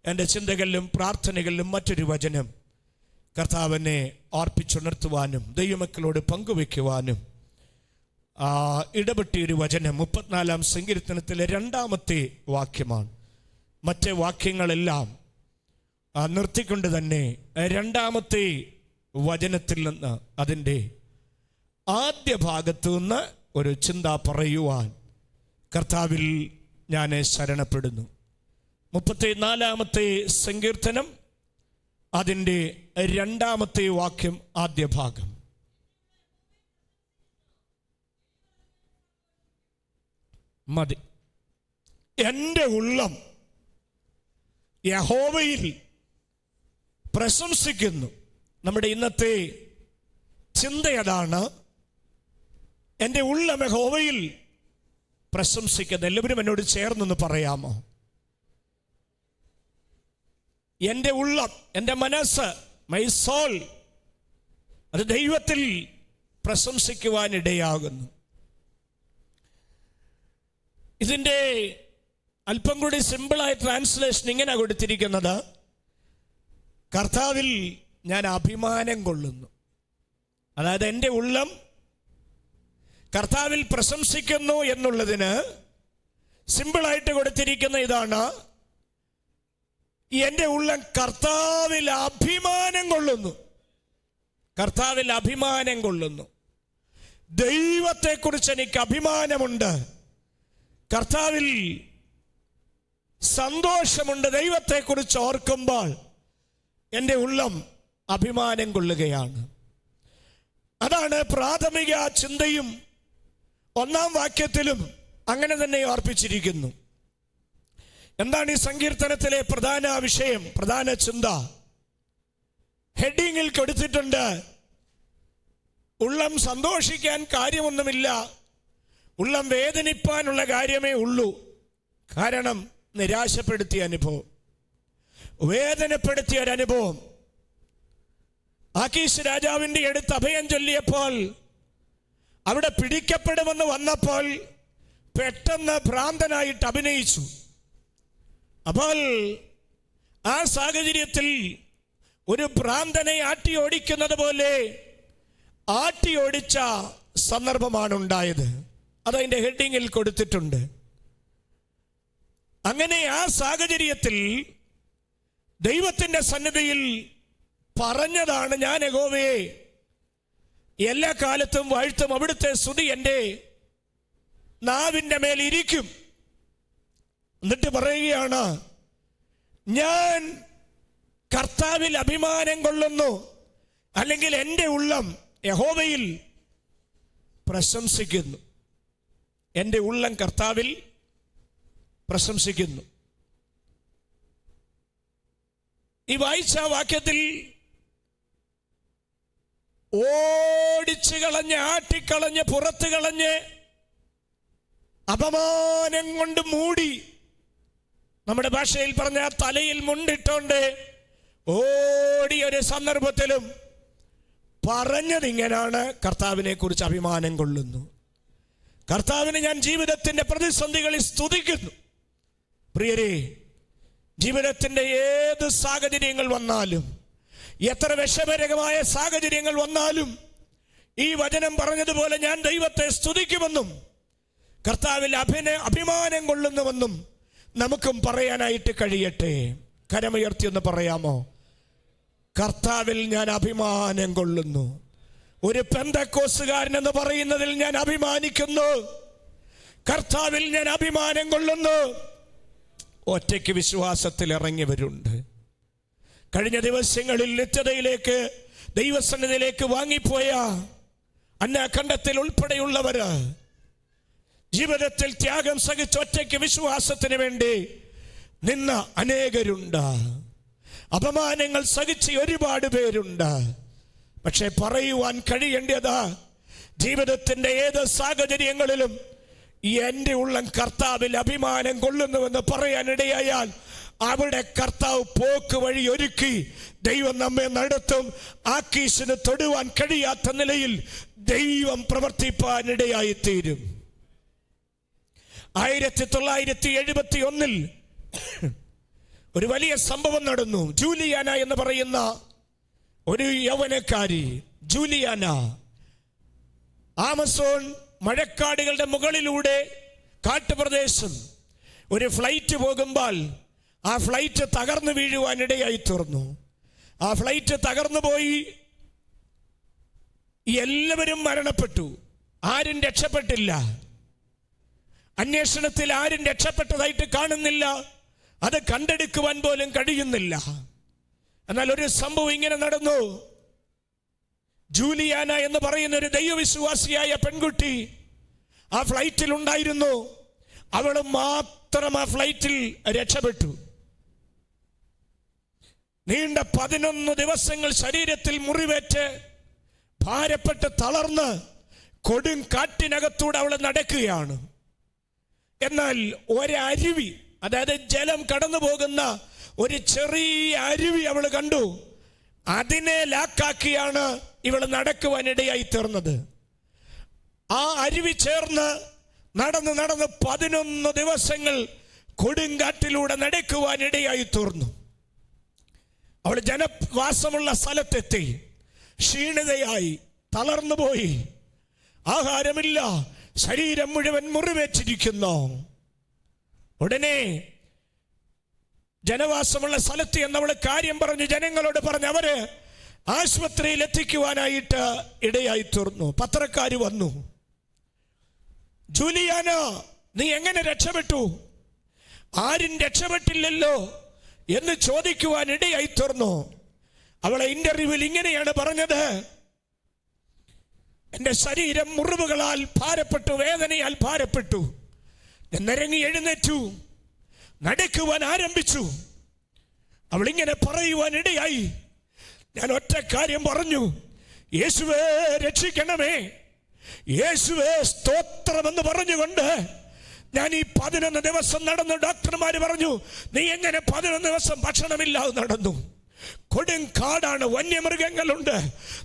എൻ്റെ ചിന്തകളിലും പ്രാർത്ഥനകളിലും മറ്റൊരു വചനം കർത്താവിനെ ഓർപ്പിച്ചുണർത്തുവാനും ദൈവമക്കളോട് പങ്കുവെക്കുവാനും ഇടപെട്ടിയൊരു വചനം 34-ാം സങ്കീർത്തനത്തിലെ 2-ാമത്തെ വാക്യമാണ്. മറ്റേ വാക്യങ്ങളെല്ലാം നിർത്തിക്കൊണ്ട് തന്നെ 2-ാമത്തെ വചനത്തിൽ നിന്ന്, അതിൻ്റെ ആദ്യ ഭാഗത്തു നിന്ന് ഒരു ചിന്ത പറയുവാൻ കർത്താവിൽ ഞാൻ ശരണപ്പെടുന്നു. 34-ാമത്തെ സങ്കീർത്തനം, അതിൻ്റെ 2-ാമത്തെ വാക്യം, ആദ്യ ഭാഗം. മതി. എൻ്റെ ഉള്ളം യഹോവയിൽ പ്രശംസിക്കുന്നു. നമ്മുടെ ഇന്നത്തെ ചിന്ത അതാണ്. എൻ്റെ ഉള്ളം യഹോവയിൽ പ്രശംസിക്കുന്നു. എല്ലാവരും എന്നോട് ചേർന്നൊന്ന് പറയാമോ? എൻ്റെ ഉള്ളം, എൻ്റെ മനസ്സ്, മൈ സോൾ, അത് ദൈവത്തിൽ പ്രശംസിക്കുവാനിടയാകുന്നു. ഇതിൻ്റെ അല്പം കൂടി സിമ്പിളായ ട്രാൻസ്ലേഷൻ ഇങ്ങനെ കൊടുത്തിരിക്കുന്നത്: കർത്താവിൽ ഞാൻ അഭിമാനം കൊള്ളുന്നു. അതായത് എൻ്റെ ഉള്ളം കർത്താവിൽ പ്രശംസിക്കുന്നു എന്നുള്ളതിന് സിമ്പിളായിട്ട് കൊടുത്തിരിക്കുന്ന ഇതാണ്: എൻ്റെ ഉള്ളം കർത്താവിൽ അഭിമാനം കൊള്ളുന്നു. കർത്താവിൽ അഭിമാനം കൊള്ളുന്നു. ദൈവത്തെക്കുറിച്ച് എനിക്ക് അഭിമാനമുണ്ട്. കർത്താവിൽ സന്തോഷമുണ്ട്. ദൈവത്തെക്കുറിച്ച് ഓർക്കുമ്പോൾ എൻ്റെ ഉള്ളം അഭിമാനം കൊള്ളുകയാണ്. അതാണ് പ്രാഥമിക ചിന്തയും 1-ാം വാക്യത്തിലും അങ്ങനെ തന്നെ ഓർപ്പിച്ചിരിക്കുന്നു. എന്താണ് ഈ സങ്കീർത്തനത്തിലെ പ്രധാന വിഷയം, പ്രധാന ചിന്ത? ഹെഡിങ്ങിൽ കൊടുത്തിട്ടുണ്ട്: ഉള്ളം സന്തോഷിക്കാൻ കാര്യമൊന്നുമില്ല, ഉള്ളം വേദനിപ്പാനുള്ള കാര്യമേ ഉള്ളൂ. കാരണം നിരാശപ്പെടുത്തിയ അനുഭവം, വേദനപ്പെടുത്തിയ ഒരനുഭവം. ആക്കീശ് രാജാവിൻ്റെ അടുത്ത് അഭയം ചൊല്ലിയപ്പോൾ, അവിടെ പിടിക്കപ്പെടുമെന്ന് വന്നപ്പോൾ പെട്ടെന്ന് ഭ്രാന്തനായിട്ട് അഭിനയിച്ചു. അപ്പോൾ ആ സാഹചര്യത്തിൽ ഒരു ഭ്രാന്തനെ ആട്ടി ഓടിക്കുന്നത് പോലെ ആട്ടി ഓടിച്ച സന്ദർഭമാണ് ഉണ്ടായത്. അതതിൻ്റെ ഹെഡിങ്ങിൽ കൊടുത്തിട്ടുണ്ട്. അങ്ങനെ ആ സാഹചര്യത്തിൽ ദൈവത്തിൻ്റെ സന്നിധിയിൽ പറഞ്ഞതാണ്: ഞാൻ യഹോവയെ എല്ലാ കാലത്തും വാഴ്ത്തും, അവിടുത്തെ സ്തുതി എൻ്റെ നാവിൻ്റെ മേൽ ഇരിക്കും. എന്നിട്ട് പറയുകയാണ്: ഞാൻ കർത്താവിൽ അഭിമാനം കൊള്ളുന്നു, അല്ലെങ്കിൽ എൻ്റെ ഉള്ളം യഹോവയിൽ പ്രശംസിക്കുന്നു. എൻ്റെ ഉള്ളം കർത്താവിൽ പ്രശംസിക്കുന്നു. ഈ വായിച്ച വാക്യത്തിൽ ഓടിച്ചു കളഞ്ഞ്, ആട്ടിക്കളഞ്ഞ്, പുറത്തു കളഞ്ഞ്, അപമാനം കൊണ്ട് മൂടി, നമ്മുടെ ഭാഷയിൽ പറഞ്ഞ തലയിൽ മുണ്ടിട്ടോണ്ട് ഓടിയൊരു സന്ദർഭത്തിലും പറഞ്ഞതിങ്ങനാണ്: കർത്താവിനെ കുറിച്ച് അഭിമാനം കൊള്ളുന്നു. കർത്താവിനെ ഞാൻ ജീവിതത്തിൻ്റെ പ്രതിസന്ധികളിൽ സ്തുതിക്കുന്നു. പ്രിയരേ, ജീവിതത്തിൻ്റെ ഏത് സാഹചര്യങ്ങൾ വന്നാലും, എത്ര വിഷമകരമായ സാഹചര്യങ്ങൾ വന്നാലും, ഈ വചനം പറഞ്ഞതുപോലെ ഞാൻ ദൈവത്തെ സ്തുതിക്കുമെന്നും കർത്താവിൽ അഭിമാനം കൊള്ളുന്നുവെന്നും നമുക്കും പറയാനായിട്ട് കഴിയട്ടെ. കരമുയർത്തി ഒന്ന് പറയാമോ? കർത്താവിൽ ഞാൻ അഭിമാനം കൊള്ളുന്നു. ഒരു പെന്തക്കോസ്തുകാരൻ എന്ന് പറയുന്നതിൽ ഞാൻ അഭിമാനിക്കുന്നു. കർത്താവിൽ ഞാൻ അഭിമാനം കൊള്ളുന്നു. ഒറ്റയ്ക്ക് വിശ്വാസത്തിൽ ഇറങ്ങിയവരുണ്ട്. കഴിഞ്ഞ ദിവസങ്ങളിൽ നിത്യതയിലേക്ക്, ദൈവസന്നിധിയിലേക്ക് വാങ്ങിപ്പോയ അന്നാഖണ്ഡത്തിൽ ഉൾപ്പെടെയുള്ളവര് ജീവിതത്തിൽ ത്യാഗം സഹിച്ച് ഒറ്റയ്ക്ക് വിശ്വാസത്തിന് വേണ്ടി നിന്ന അനേകരുണ്ട്, അപമാനങ്ങൾ സഹിച്ച ഒരുപാട് പേരുണ്ട്. പക്ഷെ പറയുവാൻ കഴിയേണ്ടത്, ജീവിതത്തിൻ്റെ ഏത് സാഹചര്യങ്ങളിലും എൻ്റെ ഉള്ളം കർത്താവിൽ അഭിമാനം കൊള്ളുന്നുവെന്ന് പറയാനിടയായാൽ അവിടെ കർത്താവ് പോക്ക് വഴി ഒരുക്കി ദൈവം നമ്മെ നടത്തും. ആക്കീശിന് തൊടുവാൻ കഴിയാത്ത നിലയിൽ ദൈവം പ്രവർത്തിപ്പാനിടയായിത്തീരും. 1971 ഒരു വലിയ സംഭവം നടന്നു. ജൂലിയാന എന്ന് പറയുന്ന ഒരു യൗവനക്കാരി, ജൂലിയാന, ആമസോൺ മഴക്കാടുകളുടെ മുകളിലൂടെ കാട്ടുപ്രദേശം ഒരു ഫ്ലൈറ്റ് പോകുമ്പോൾ ആ ഫ്ലൈറ്റ് തകർന്നു വീഴുവാനിടയായി തീർന്നു. ആ ഫ്ലൈറ്റ് തകർന്നു പോയി, എല്ലാവരും മരണപ്പെട്ടു, ആരും രക്ഷപ്പെട്ടില്ല. അന്വേഷണത്തിൽ ആരും രക്ഷപ്പെട്ടതായിട്ട് കാണുന്നില്ല, അത് കണ്ടെടുക്കുവാൻ പോലും കഴിയുന്നില്ല. എന്നാൽ ഒരു സംഭവം ഇങ്ങനെ നടന്നു. ജൂലിയാന എന്ന് പറയുന്ന ഒരു ദൈവവിശ്വാസിയായ പെൺകുട്ടി ആ ഫ്ലൈറ്റിൽ ഉണ്ടായിരുന്നു. അവൾ മാത്രം ആ ഫ്ലൈറ്റിൽ രക്ഷപ്പെട്ടു. നീണ്ട 11 ദിവസങ്ങൾ ശരീരത്തിൽ മുറിവേറ്റ് ഭാരപ്പെട്ട് തളർന്ന് കൊടും കാറ്റിനകത്തൂടെ അവൾ നടക്കുകയാണ്. എന്നാൽ ഒരരുവി, അതായത് ജലം കടന്നു പോകുന്ന ഒരു ചെറിയ അരുവി അവൾ കണ്ടു. അതിനെ ലാക്കാക്കിയാണ് ഇവൾ നടക്കുവാനിടയായി തീർന്നത്. ആ അരുവി ചേർന്ന് നടന്ന് 11 ദിവസങ്ങൾ കൊടുങ്കാറ്റിലൂടെ നടക്കുവാനിടയായി തീർന്നു. അവൾ ജനവാസമുള്ള സ്ഥലത്തെത്തി. ക്ഷീണിതയായി, തളർന്നുപോയി, ആഹാരമില്ല, ശരീരം മുഴുവൻ മുറിവേറ്റിരിക്കുന്നു. ഉടനെ ജനവാസമുള്ള സ്ഥലത്ത് എന്നവൾ കാര്യം പറഞ്ഞു, ജനങ്ങളോട് പറഞ്ഞു അവര് ആശുപത്രിയിൽ എത്തിക്കുവാനായിട്ട് ഇടയായി തീർന്നു. പത്രക്കാര് വന്നു. ജൂലിയാന, നീ എങ്ങനെ രക്ഷപ്പെട്ടു? ആരും രക്ഷപ്പെട്ടില്ലല്ലോ എന്ന് ചോദിക്കുവാൻ ഇടയായി തീർന്നു. അവളെ ഇന്റർവ്യൂവിൽ ഇങ്ങനെയാണ് പറഞ്ഞത്, എൻ്റെ ശരീരം മുറിവുകളാൽ ഭാരപ്പെട്ടു, വേദനയാൽ ഭാരപ്പെട്ടു. ഞാൻ നിരങ്ങി എഴുന്നേറ്റു, നടക്കുവാൻ ആരംഭിച്ചു. അവളിങ്ങനെ പറയുവാൻ ഇടയായി, ഞാൻ ഒറ്റ കാര്യം പറഞ്ഞു, യേശുവേ രക്ഷിക്കണമേ, യേശുവേ സ്തോത്രമെന്ന് പറഞ്ഞുകൊണ്ട് ഞാൻ ഈ 11 ദിവസം നടന്നു. ഡോക്ടർമാർ പറഞ്ഞു, നീ എങ്ങനെ 11 ദിവസം ഭക്ഷണമില്ലാതെ നടന്നു? കൊടുങ്കാടാണ്, വന്യമൃഗങ്ങളുണ്ട്,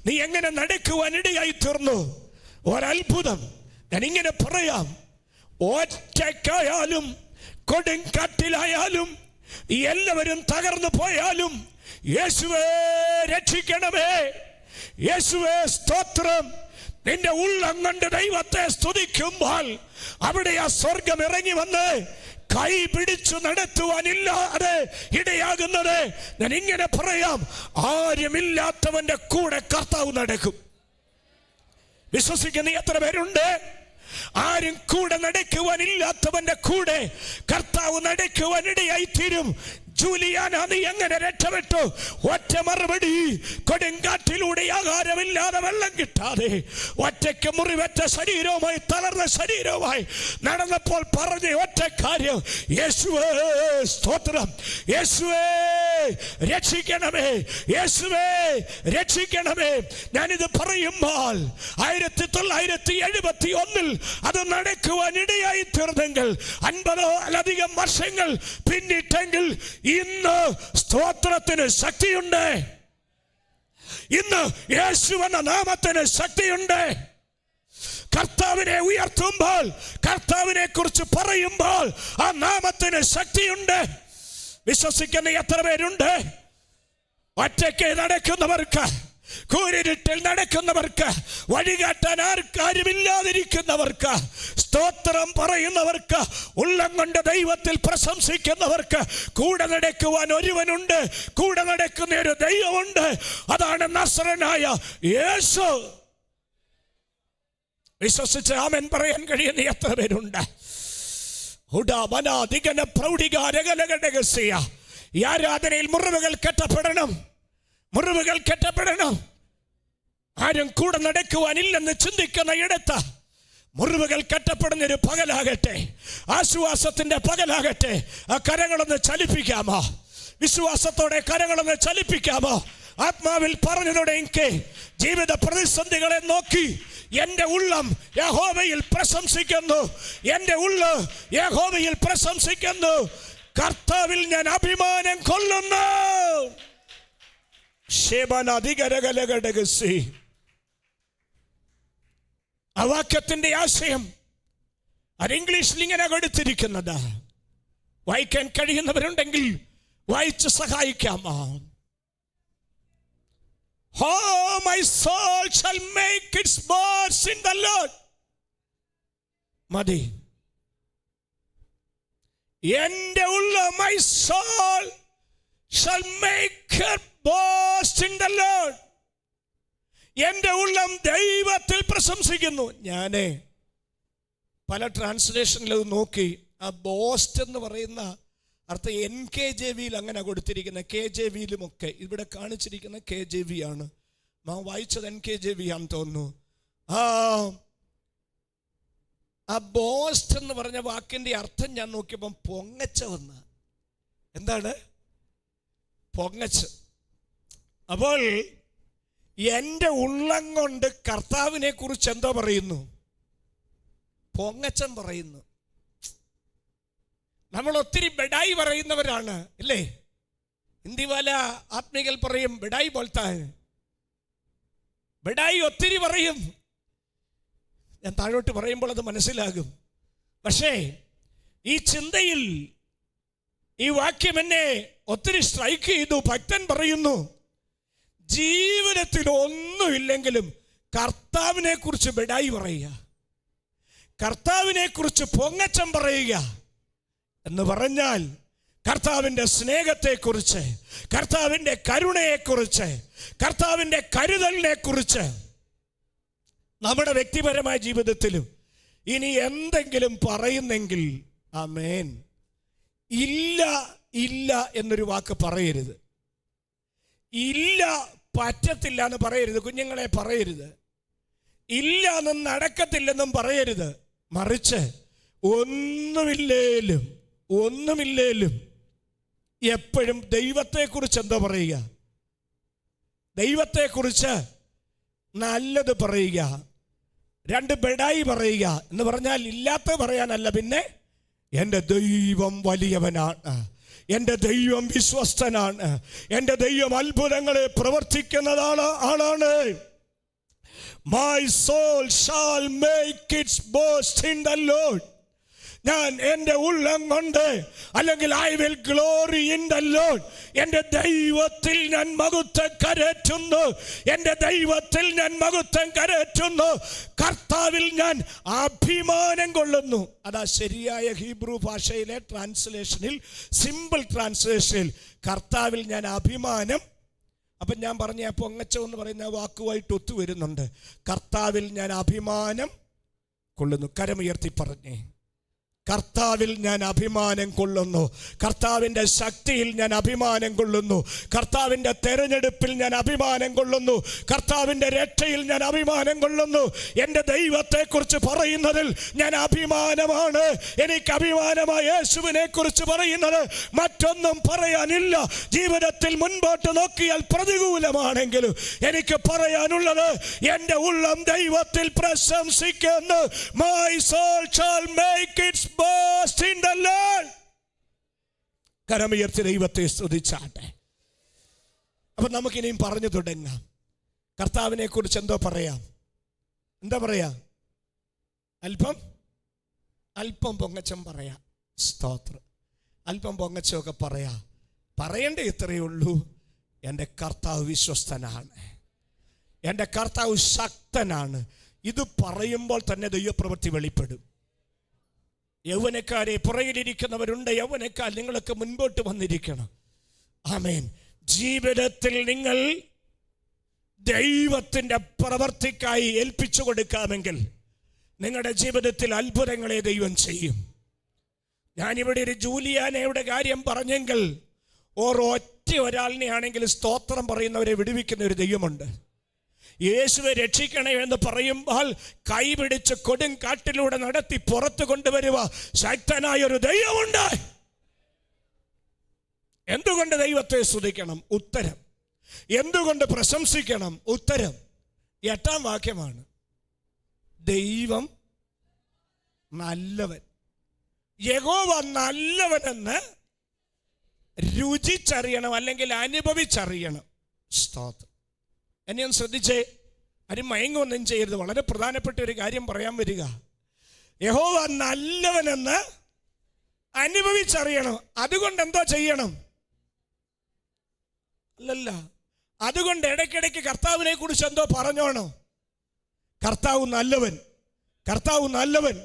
നീ എങ്ങനെ നടക്കുവാനിടയായി തീർന്നു? ഒരത്ഭുതം. ഞാൻ ഇങ്ങനെ പറയാം, ഒറ്റയ്ക്കായാലും കൊടുങ്കാറ്റിലായാലും എല്ലാവരും തകർന്നു പോയാലും യേശുവേ രക്ഷിക്കണമേ, യേശുവേ സ്തോത്രം, നിന്റെ ഉള്ളം കൊണ്ട് ദൈവത്തെ സ്തുതിക്കുമ്പോൾ അവിടെ ആ സ്വർഗം ഇറങ്ങി വന്ന് കൈ പിടിച്ചു നടത്തുവാനില്ലാതെ ഇടയാകുന്നത്. ഞാൻ ഇങ്ങനെ പറയാം, ആരുമില്ലാത്തവന്റെ കൂടെ കർത്താവ് നടക്കും. വിശ്വസിക്കുന്ന എത്ര പേരുണ്ട്? ആരും കൂടെ നടക്കുവാനില്ലാത്തവന്റെ കൂടെ കർത്താവ് നടക്കുവാനിടയായി തീരും. ജൂലിയാന, നീ എങ്ങനെ രക്ഷപ്പെട്ടു? ഒറ്റ മറുപടി, കൊടുങ്കാറ്റിലൂടെ ആഹാരമില്ലാതെ വെള്ളം കിട്ടാതെ ഒറ്റയ്ക്ക് മുറിവറ്റ ശരീരവുമായി തളർന്ന ശരീരവുമായി നടന്നപ്പോൾ പറഞ്ഞ ഒറ്റ കാര്യം, യേശുവേ സ്തോത്രം, യേശുവേ രക്ഷിക്കണമേ, യേശുവേ രക്ഷിക്കണമേ. ഞാനിത് പറയുമ്പോൾ 1971 അത് നടക്കുവാൻ ഇടയായി തീർന്നെങ്കിൽ 50-ലധികം വർഷങ്ങൾ പിന്നിട്ടെങ്കിൽ ഇന്ന് സ്തോത്രത്തിന് ശക്തിയുണ്ട്. ഇന്ന് യേശു എന്ന നാമത്തിന് ശക്തിയുണ്ട്. കർത്താവിനെ ഉയർത്തുമ്പോൾ, കർത്താവിനെ കുറിച്ച് പറയുമ്പോൾ ആ നാമത്തിന് ശക്തിയുണ്ട്. വിശ്വസിക്കുന്ന എത്ര പേരുണ്ട്? ഒറ്റയ്ക്ക് നടക്കുന്നവർക്ക്, കൂരിരുട്ടിൽ നടക്കുന്നവർക്ക്, വഴികാട്ടാൻ ആരുമില്ലാതിരിക്കുന്നവർക്ക്, സ്തോത്രം പറയുന്നവർക്ക്, ഉള്ളം കൊണ്ട് ദൈവത്തിൽ പ്രശംസിക്കുന്നവർക്ക് കൂടെ നടക്കുവാൻ ഒരുവനുണ്ട്, കൂടെ നടക്കുന്ന ഒരു ദൈവമുണ്ട്. അതാണ് നസ്രനായ യേശു. വിശ്വസിച്ച് ആമേൻ പറയാൻ കഴിയുന്ന എത്ര പേരുണ്ട്? ഈ ആരാധനയിൽ മുറിവുകൾ കെട്ടപ്പെടണം, മുറിവുകൾ കെട്ടപ്പെടണം. ആരും കൂടെ നടക്കുവാനില്ലെന്ന് ചിന്തിക്കുന്ന ഇടത്ത് മുറിവുകൾ കെട്ടപ്പെടുന്നൊരു പകലാകട്ടെ, ആശ്വാസത്തിന്റെ പകലാകട്ടെ. ആ കരങ്ങളൊന്ന് ചലിപ്പിക്കാമോ? വിശ്വാസത്തോടെ കരങ്ങളൊന്ന് ചലിപ്പിക്കാമോ? ആത്മാവിൽ പറഞ്ഞതോടെ എനിക്ക് ജീവിത പ്രതിസന്ധികളെ നോക്കി എൻ്റെ ഉള്ളം യഹോവയിൽ പ്രശംസിക്കുന്നു. എൻ്റെ ഉള്ള് യഹോവയിൽ പ്രശംസിക്കുന്നു. കർത്താവിൽ ഞാൻ അഭിമാനം കൊള്ളുന്നു. ആ വാക്യത്തിന്റെ ആശയം അത് ഇംഗ്ലീഷിൽ ഇങ്ങനെ കൊടുത്തിരിക്കുന്നത്. വായിക്കാൻ കഴിയുന്നവരുണ്ടെങ്കിൽ വായിച്ച് സഹായിക്കാമോ? Oh, my soul shall make its boast in the Lord. മതി. എൻ്റെ ഉള്ള my soul shall make her boast in the Lord. എൻ്റെ ഉള്ളം ദൈവത്തിൽ പ്രശംസിക്കുന്നു. ഞാനേ പല ട്രാൻസ്ലേഷനിൽ നോക്കി. ആ ബോസ്റ്റ് എന്ന് പറയുന്ന അർത്ഥം NKJV അങ്ങനെ കൊടുത്തിരിക്കുന്ന, KJVയിലുമൊക്കെ ഇവിടെ കാണിച്ചിരിക്കുന്ന KJV ആണ്. നാം വായിച്ചത് NKJV ആണെന്ന് തോന്നുന്നു. ആ ബോസ്റ്റ് എന്ന് പറഞ്ഞ വാക്കിന്റെ അർത്ഥം ഞാൻ നോക്കിയപ്പം പൊങ്ങച്ചവെന്ന്. എന്താണ് പൊങ്ങച്ച്? അപ്പോൾ എൻ്റെ ഉള്ളം കൊണ്ട് കർത്താവിനെ കുറിച്ച് എന്താ പറയുന്നു? പൊങ്ങച്ചം പറയുന്നു. നമ്മൾ ഒത്തിരി ബെഡായി പറയുന്നവരാണ് അല്ലേ? ഹിന്ദി വാല ആത്മീകൽ പറയും ബെഡായി പോലത്തെ. ബെഡായി ഒത്തിരി പറയും. ഞാൻ താഴോട്ട് പറയുമ്പോൾ അത് മനസ്സിലാകും. പക്ഷേ ഈ ചിന്തയിൽ ഈ വാക്യം എന്നെ ഒത്തിരി സ്ട്രൈക്ക് ചെയ്തു. ഭക്തൻ പറയുന്നു, ജീവിതത്തിൽ ഒന്നുമില്ലെങ്കിലും കർത്താവിനെ കുറിച്ച് ബെഡായി പറയുക, കർത്താവിനെ കുറിച്ച് പൊങ്ങച്ചം പറയുക എന്ന് പറഞ്ഞാൽ കർത്താവിൻ്റെ സ്നേഹത്തെക്കുറിച്ച്, കർത്താവിൻ്റെ കരുണയെക്കുറിച്ച്, കർത്താവിൻ്റെ കരുതലിനെ കുറിച്ച് നമ്മുടെ വ്യക്തിപരമായ ജീവിതത്തിലും ഇനി എന്തെങ്കിലും പറയുന്നെങ്കിൽ ആമേൻ. ഇല്ല ഇല്ല എന്നൊരു വാക്ക് പറയരുത്. ഇല്ല പറ്റത്തില്ല എന്ന് പറയരുത്. കുഞ്ഞുങ്ങളെ പറയരുത്. ഇല്ല എന്നും നടക്കത്തില്ലെന്നും പറയരുത്. മറിച്ച് ഒന്നുമില്ലേലും എപ്പോഴും ദൈവത്തെക്കുറിച്ച് എന്താ പറയുക? ദൈവത്തെക്കുറിച്ച് നല്ലത് പറയുക. രണ്ട് ബെഡായി പറയുക എന്ന് പറഞ്ഞാൽ ഇല്ലാത്ത പറയാനല്ല, പിന്നെ എൻ്റെ ദൈവം വലിയവനാണ്, എൻ്റെ ദൈവം വിശ്വസ്തനാണ്, എൻ്റെ ദൈവം അത്ഭുതങ്ങളെ പ്രവർത്തിക്കുന്നതാണ് ആളാണ്. My soul shall make its boast in the Lord. ഞാൻ എൻ്റെ ഉള്ളം കൊണ്ട് അല്ലെങ്കിൽ I will glory in the Lord. എൻ്റെ ദൈവത്തിൽ ഞാൻ മഹത്വം കരേറ്റുന്നു. എൻ്റെ ദൈവത്തിൽ ഞാൻ മഹത്വം കരേറ്റുന്നു. കർത്താവിൽ ഞാൻ അഭിമാനം കൊള്ളുന്നു. അതാ ശരിയായ ഹീബ്രു ഭാഷയിലെ ട്രാൻസ്ലേഷനിൽ, സിമ്പിൾ ട്രാൻസ്ലേഷനിൽ കർത്താവിൽ ഞാൻ അഭിമാനം. അപ്പം ഞാൻ പറഞ്ഞ പൊങ്ങച്ചം എന്ന് പറയുന്ന വാക്കുമായിട്ട് ഒത്തുവരുന്നുണ്ട്. കർത്താവിൽ ഞാൻ അഭിമാനം കൊള്ളുന്നു. കരമുയർത്തി പറഞ്ഞേ, കർത്താവിൽ ഞാൻ അഭിമാനം കൊള്ളുന്നു. കർത്താവിൻ്റെ ശക്തിയിൽ ഞാൻ അഭിമാനം കൊള്ളുന്നു. കർത്താവിൻ്റെ തെരഞ്ഞെടുപ്പിൽ ഞാൻ അഭിമാനം കൊള്ളുന്നു. കർത്താവിൻ്റെ രക്ഷയിൽ ഞാൻ അഭിമാനം കൊള്ളുന്നു. എൻ്റെ ദൈവത്തെക്കുറിച്ച് പറയുന്നതിൽ ഞാൻ അഭിമാനമാണ്. എനിക്ക് അഭിമാനമായ യേശുവിനെ കുറിച്ച് പറയുന്നത് മറ്റൊന്നും പറയാനില്ല. ജീവിതത്തിൽ മുൻപോട്ട് നോക്കിയാൽ പ്രതികൂലമാണെങ്കിലും എനിക്ക് പറയാനുള്ളത് എൻ്റെ ഉള്ളം ദൈവത്തിൽ പ്രശംസിക്കുന്നു. My soul shall make its boast in the Lord. കരമുയർത്തി ദൈവത്തെ സ്തുതിച്ചാട്ടെ. അപ്പൊ നമുക്കിനിയും പറഞ്ഞു തുടങ്ങാം. കർത്താവിനെ കുറിച്ച് എന്തോ പറയാം. എന്താ പറയാ? അല്പം പൊങ്ങച്ചം പറയാം. സ്തോത്രം. അല്പം പൊങ്ങച്ചമൊക്കെ പറയാ. പറയേണ്ട ഇത്രയേ ഉള്ളൂ. എൻ്റെ കർത്താവ് വിശ്വസ്തനാണ്, എൻ്റെ കർത്താവ് ശക്തനാണ്. ഇത് പറയുമ്പോൾ തന്നെ ദൈവപ്രവൃത്തി വെളിപ്പെടും. യൗവനക്കാരെ, പുറകിലിരിക്കുന്നവരുണ്ട്, യൗവനക്കാർ നിങ്ങളൊക്കെ മുൻപോട്ട് വന്നിരിക്കണം. ആമേൻ. ജീവിതത്തിൽ നിങ്ങൾ ദൈവത്തിൻ്റെ പ്രവൃത്തിക്കായി ഏൽപ്പിച്ചു കൊടുക്കാമെങ്കിൽ നിങ്ങളുടെ ജീവിതത്തിൽ അത്ഭുതങ്ങളെ ദൈവം ചെയ്യും. ഞാനിവിടെ ഒരു ജൂലിയാനയുടെ കാര്യം പറഞ്ഞെങ്കിൽ ഒറ്റ ഒരാളിനെ ആണെങ്കിൽ സ്തോത്രം പറയുന്നവരെ വിടുവിക്കുന്ന ഒരു ദൈവമുണ്ട്. യേശുവെ രക്ഷിക്കണേ എന്ന് പറയുമ്പോൾ കൈപിടിച്ച് കൊടുങ്കാട്ടിലൂടെ നടത്തി പുറത്തു കൊണ്ടുവരുക ശക്തനായ ഒരു ദൈവമുണ്ട്. എന്തുകൊണ്ട് ദൈവത്തെ സ്തുതിക്കണം? ഉത്തരം. എന്തുകൊണ്ട് പ്രശംസിക്കണം? ഉത്തരം. 8-ാം വാക്യമാണ്, ദൈവം നല്ലവൻ. യഹോവ നല്ലവനെന്ന് രുചിച്ചറിയണം, അല്ലെങ്കിൽ അനുഭവിച്ചറിയണം. സ്തോത്രം. എന്നെ ഒന്ന് ശ്രദ്ധിച്ചേ, ആരും മയങ്ങൊന്നും ചെയ്യരുത്. വളരെ പ്രധാനപ്പെട്ട ഒരു കാര്യം പറയാൻ വരിക. യഹോവ നല്ലവനെന്ന് അനുഭവിച്ചറിയണം. അതുകൊണ്ട് എന്തോ ചെയ്യണം? അല്ലല്ല, അതുകൊണ്ട് ഇടയ്ക്കിടയ്ക്ക് കർത്താവിനെ കുറിച്ച് എന്തോ പറഞ്ഞോണോ? കർത്താവ് നല്ലവൻ, കർത്താവ് നല്ലവൻ.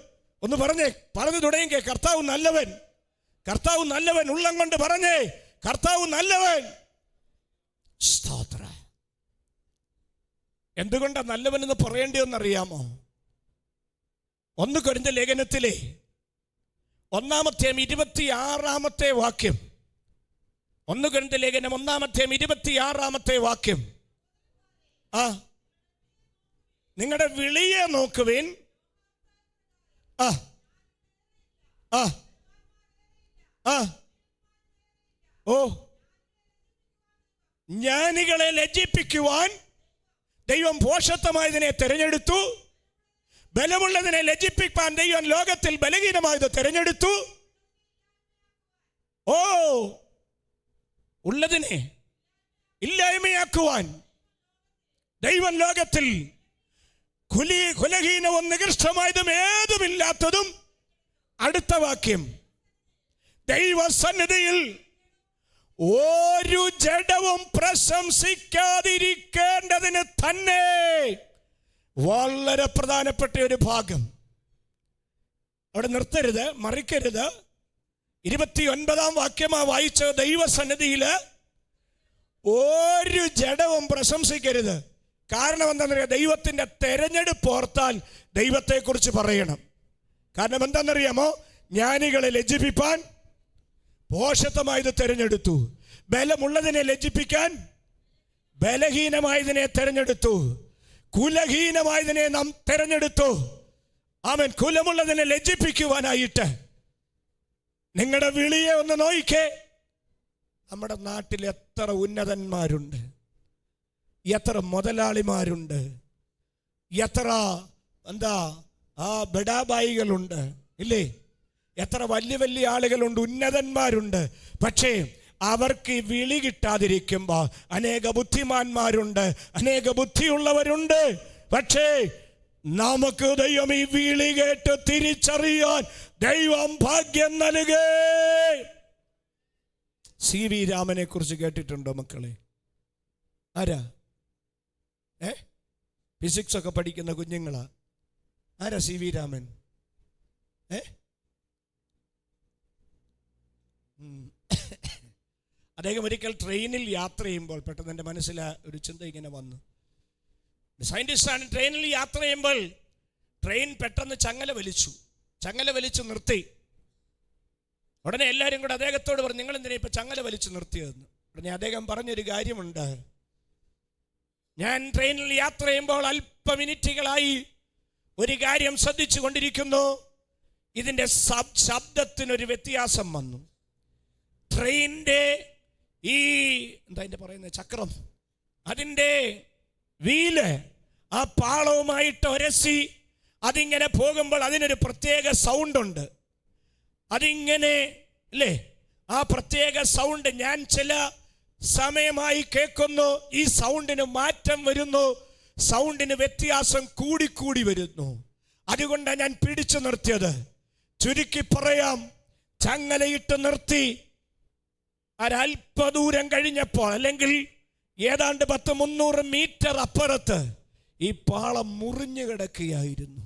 ഒന്ന് പറഞ്ഞു തുടങ്ങിക്കേ, കർത്താവ് നല്ലവൻ, കർത്താവ് നല്ലവൻ. ഉള്ളം കൊണ്ട് പറഞ്ഞേ, കർത്താവ് നല്ലവൻ. സ്തോത്രം. എന്തുകൊണ്ടാണ് നല്ലവൻ എന്ന് പറയേണ്ടതെന്നറിയാമോ? 1 കൊരിന്ത്യർ ലേഖനത്തിലെ 1-ാം അധ്യായം 26-ാമത്തെ വാക്യം. 1 കൊരിന്ത്യർ ലേഖനം 1-ാം അധ്യായം 26-ാമത്തെ വാക്യം. നിങ്ങളുടെ വിളിയെ നോക്കുവിൻ. ജ്ഞാനികളെ ലജ്ജിപ്പിക്കുവാൻ ദൈവം ഭോഷത്വമായതിനെ തിരഞ്ഞെടുത്തു. ബലമുള്ളതിനെ ലജ്ജിപ്പിക്കാൻ ദൈവം ലോകത്തിൽ ബലഹീനമായത് തിരഞ്ഞെടുത്തു. ഉള്ളതിനെ ഇല്ലായ്മയാക്കുവാൻ ദൈവം ലോകത്തിൽ കുലഹീനവും നികൃഷ്ടമായതും ഏതുമില്ലാത്തതും. അടുത്ത വാക്യം, ദൈവസന്നിധിയിൽ ഒരു ജഡവും പ്രശംസിക്കാതിരിക്കേണ്ടതിന് തന്നെ. വളരെ പ്രധാനപ്പെട്ട ഒരു ഭാഗം. അവിടെ നിർത്തരുത്, മറിക്കരുത്. 29-ാം വാക്യമാ വായിച്ച ദൈവസന്നിധിയിൽ ഒരു ജഡവും പ്രശംസിക്കരുത്. കാരണം എന്താണെന്നറിയാം? ദൈവത്തിൻ്റെ തെരഞ്ഞെടുപ്പ് ഓർത്താൽ ദൈവത്തെക്കുറിച്ച് പറയണം. കാരണം എന്താണെന്നറിയാമോ? ജ്ഞാനികളെ ലജ്ജിപ്പിക്കാൻ ഭോഷത്വമായത് തിരഞ്ഞെടുത്തു. ബലമുള്ളതിനെ ലജ്ജിപ്പിക്കാൻ ബലഹീനമായതിനെ തിരഞ്ഞെടുത്തു. കുലഹീനമായതിനെ നാം തിരഞ്ഞെടുത്തു. ആമേൻ. കുലമുള്ളതിനെ ലജ്ജിപ്പിക്കുവാനായിട്ട്. നിങ്ങളുടെ വിളിയെ ഒന്ന് നോയിക്കേ. നമ്മുടെ നാട്ടിൽ എത്ര ഉന്നതന്മാരുണ്ട്, എത്ര മുതലാളിമാരുണ്ട്, എത്ര ബഡാബായികളുണ്ട്, ഇല്ലേ? എത്ര വലിയ വലിയ ആളുകളുണ്ട്, ഉന്നതന്മാരുണ്ട്. പക്ഷേ അവർക്ക് വിളി കിട്ടാതിരിക്കുമ്പോൾ അനേക ബുദ്ധിമാന്മാരുണ്ട്, അനേക ബുദ്ധിയുള്ളവരുണ്ട്. പക്ഷേ നമുക്ക് ദൈവം ഈ വിളി കേട്ട് തിരിച്ചറിയാൻ ദൈവം ഭാഗ്യം നൽകേ. CV രാമനെ കുറിച്ച് കേട്ടിട്ടുണ്ടോ മക്കളെ? ആരാ? ഫിസിക്സ് ഒക്കെ പഠിക്കുന്ന കുഞ്ഞുങ്ങളാ. ആരാ CV രാമൻ? അദ്ദേഹം ഒരിക്കൽ ട്രെയിനിൽ യാത്ര ചെയ്യുമ്പോൾ പെട്ടെന്ന് എൻ്റെ മനസ്സിൽ ഒരു ചിന്ത ഇങ്ങനെ വന്നു. സയൻറ്റിസ്റ്റാണ്. ട്രെയിനിൽ യാത്ര ചെയ്യുമ്പോൾ ട്രെയിൻ പെട്ടെന്ന് ചങ്ങല വലിച്ചു നിർത്തി. ഉടനെ എല്ലാവരും കൂടെ അദ്ദേഹത്തോട് പറഞ്ഞു, നിങ്ങൾ എന്തിനാ ഇപ്പം ചങ്ങല വലിച്ചു നിർത്തിയതെന്ന്. ഉടനെ അദ്ദേഹം പറഞ്ഞൊരു കാര്യമുണ്ട്. ഞാൻ ട്രെയിനിൽ യാത്ര ചെയ്യുമ്പോൾ അല്പ മിനിറ്റുകളായി ഒരു കാര്യം ശ്രദ്ധിച്ചു കൊണ്ടിരിക്കുന്നു. ഇതിൻ്റെ ശബ്ദത്തിനൊരു വ്യത്യാസം വന്നു. ട്രെയിനിൻ്റെ ഈ ചക്രം, അതിൻ്റെ വീല് ആ പാളവുമായിട്ട് ഒരസി അതിങ്ങനെ പോകുമ്പോൾ അതിനൊരു പ്രത്യേക സൗണ്ടുണ്ട്. അതിങ്ങനെ അല്ലേ, ആ പ്രത്യേക സൗണ്ട് ഞാൻ ചില സമയമായി കേൾക്കുന്നു. ഈ സൗണ്ടിന് മാറ്റം വരുന്നു, സൗണ്ടിന് വ്യത്യാസം കൂടിക്കൂടി വരുന്നു. അതുകൊണ്ടാണ് ഞാൻ പിടിച്ചു നിർത്തിയത്. ചുരുക്കി പറയാം, ചങ്ങലയിട്ട് നിർത്തി. ഒരല്പദൂരം കഴിഞ്ഞപ്പോൾ, അല്ലെങ്കിൽ ഏതാണ്ട് 100-300 മീറ്റർ അപ്പുറത്ത് ഈ പാളം മുറിഞ്ഞു കിടക്കുകയായിരുന്നു.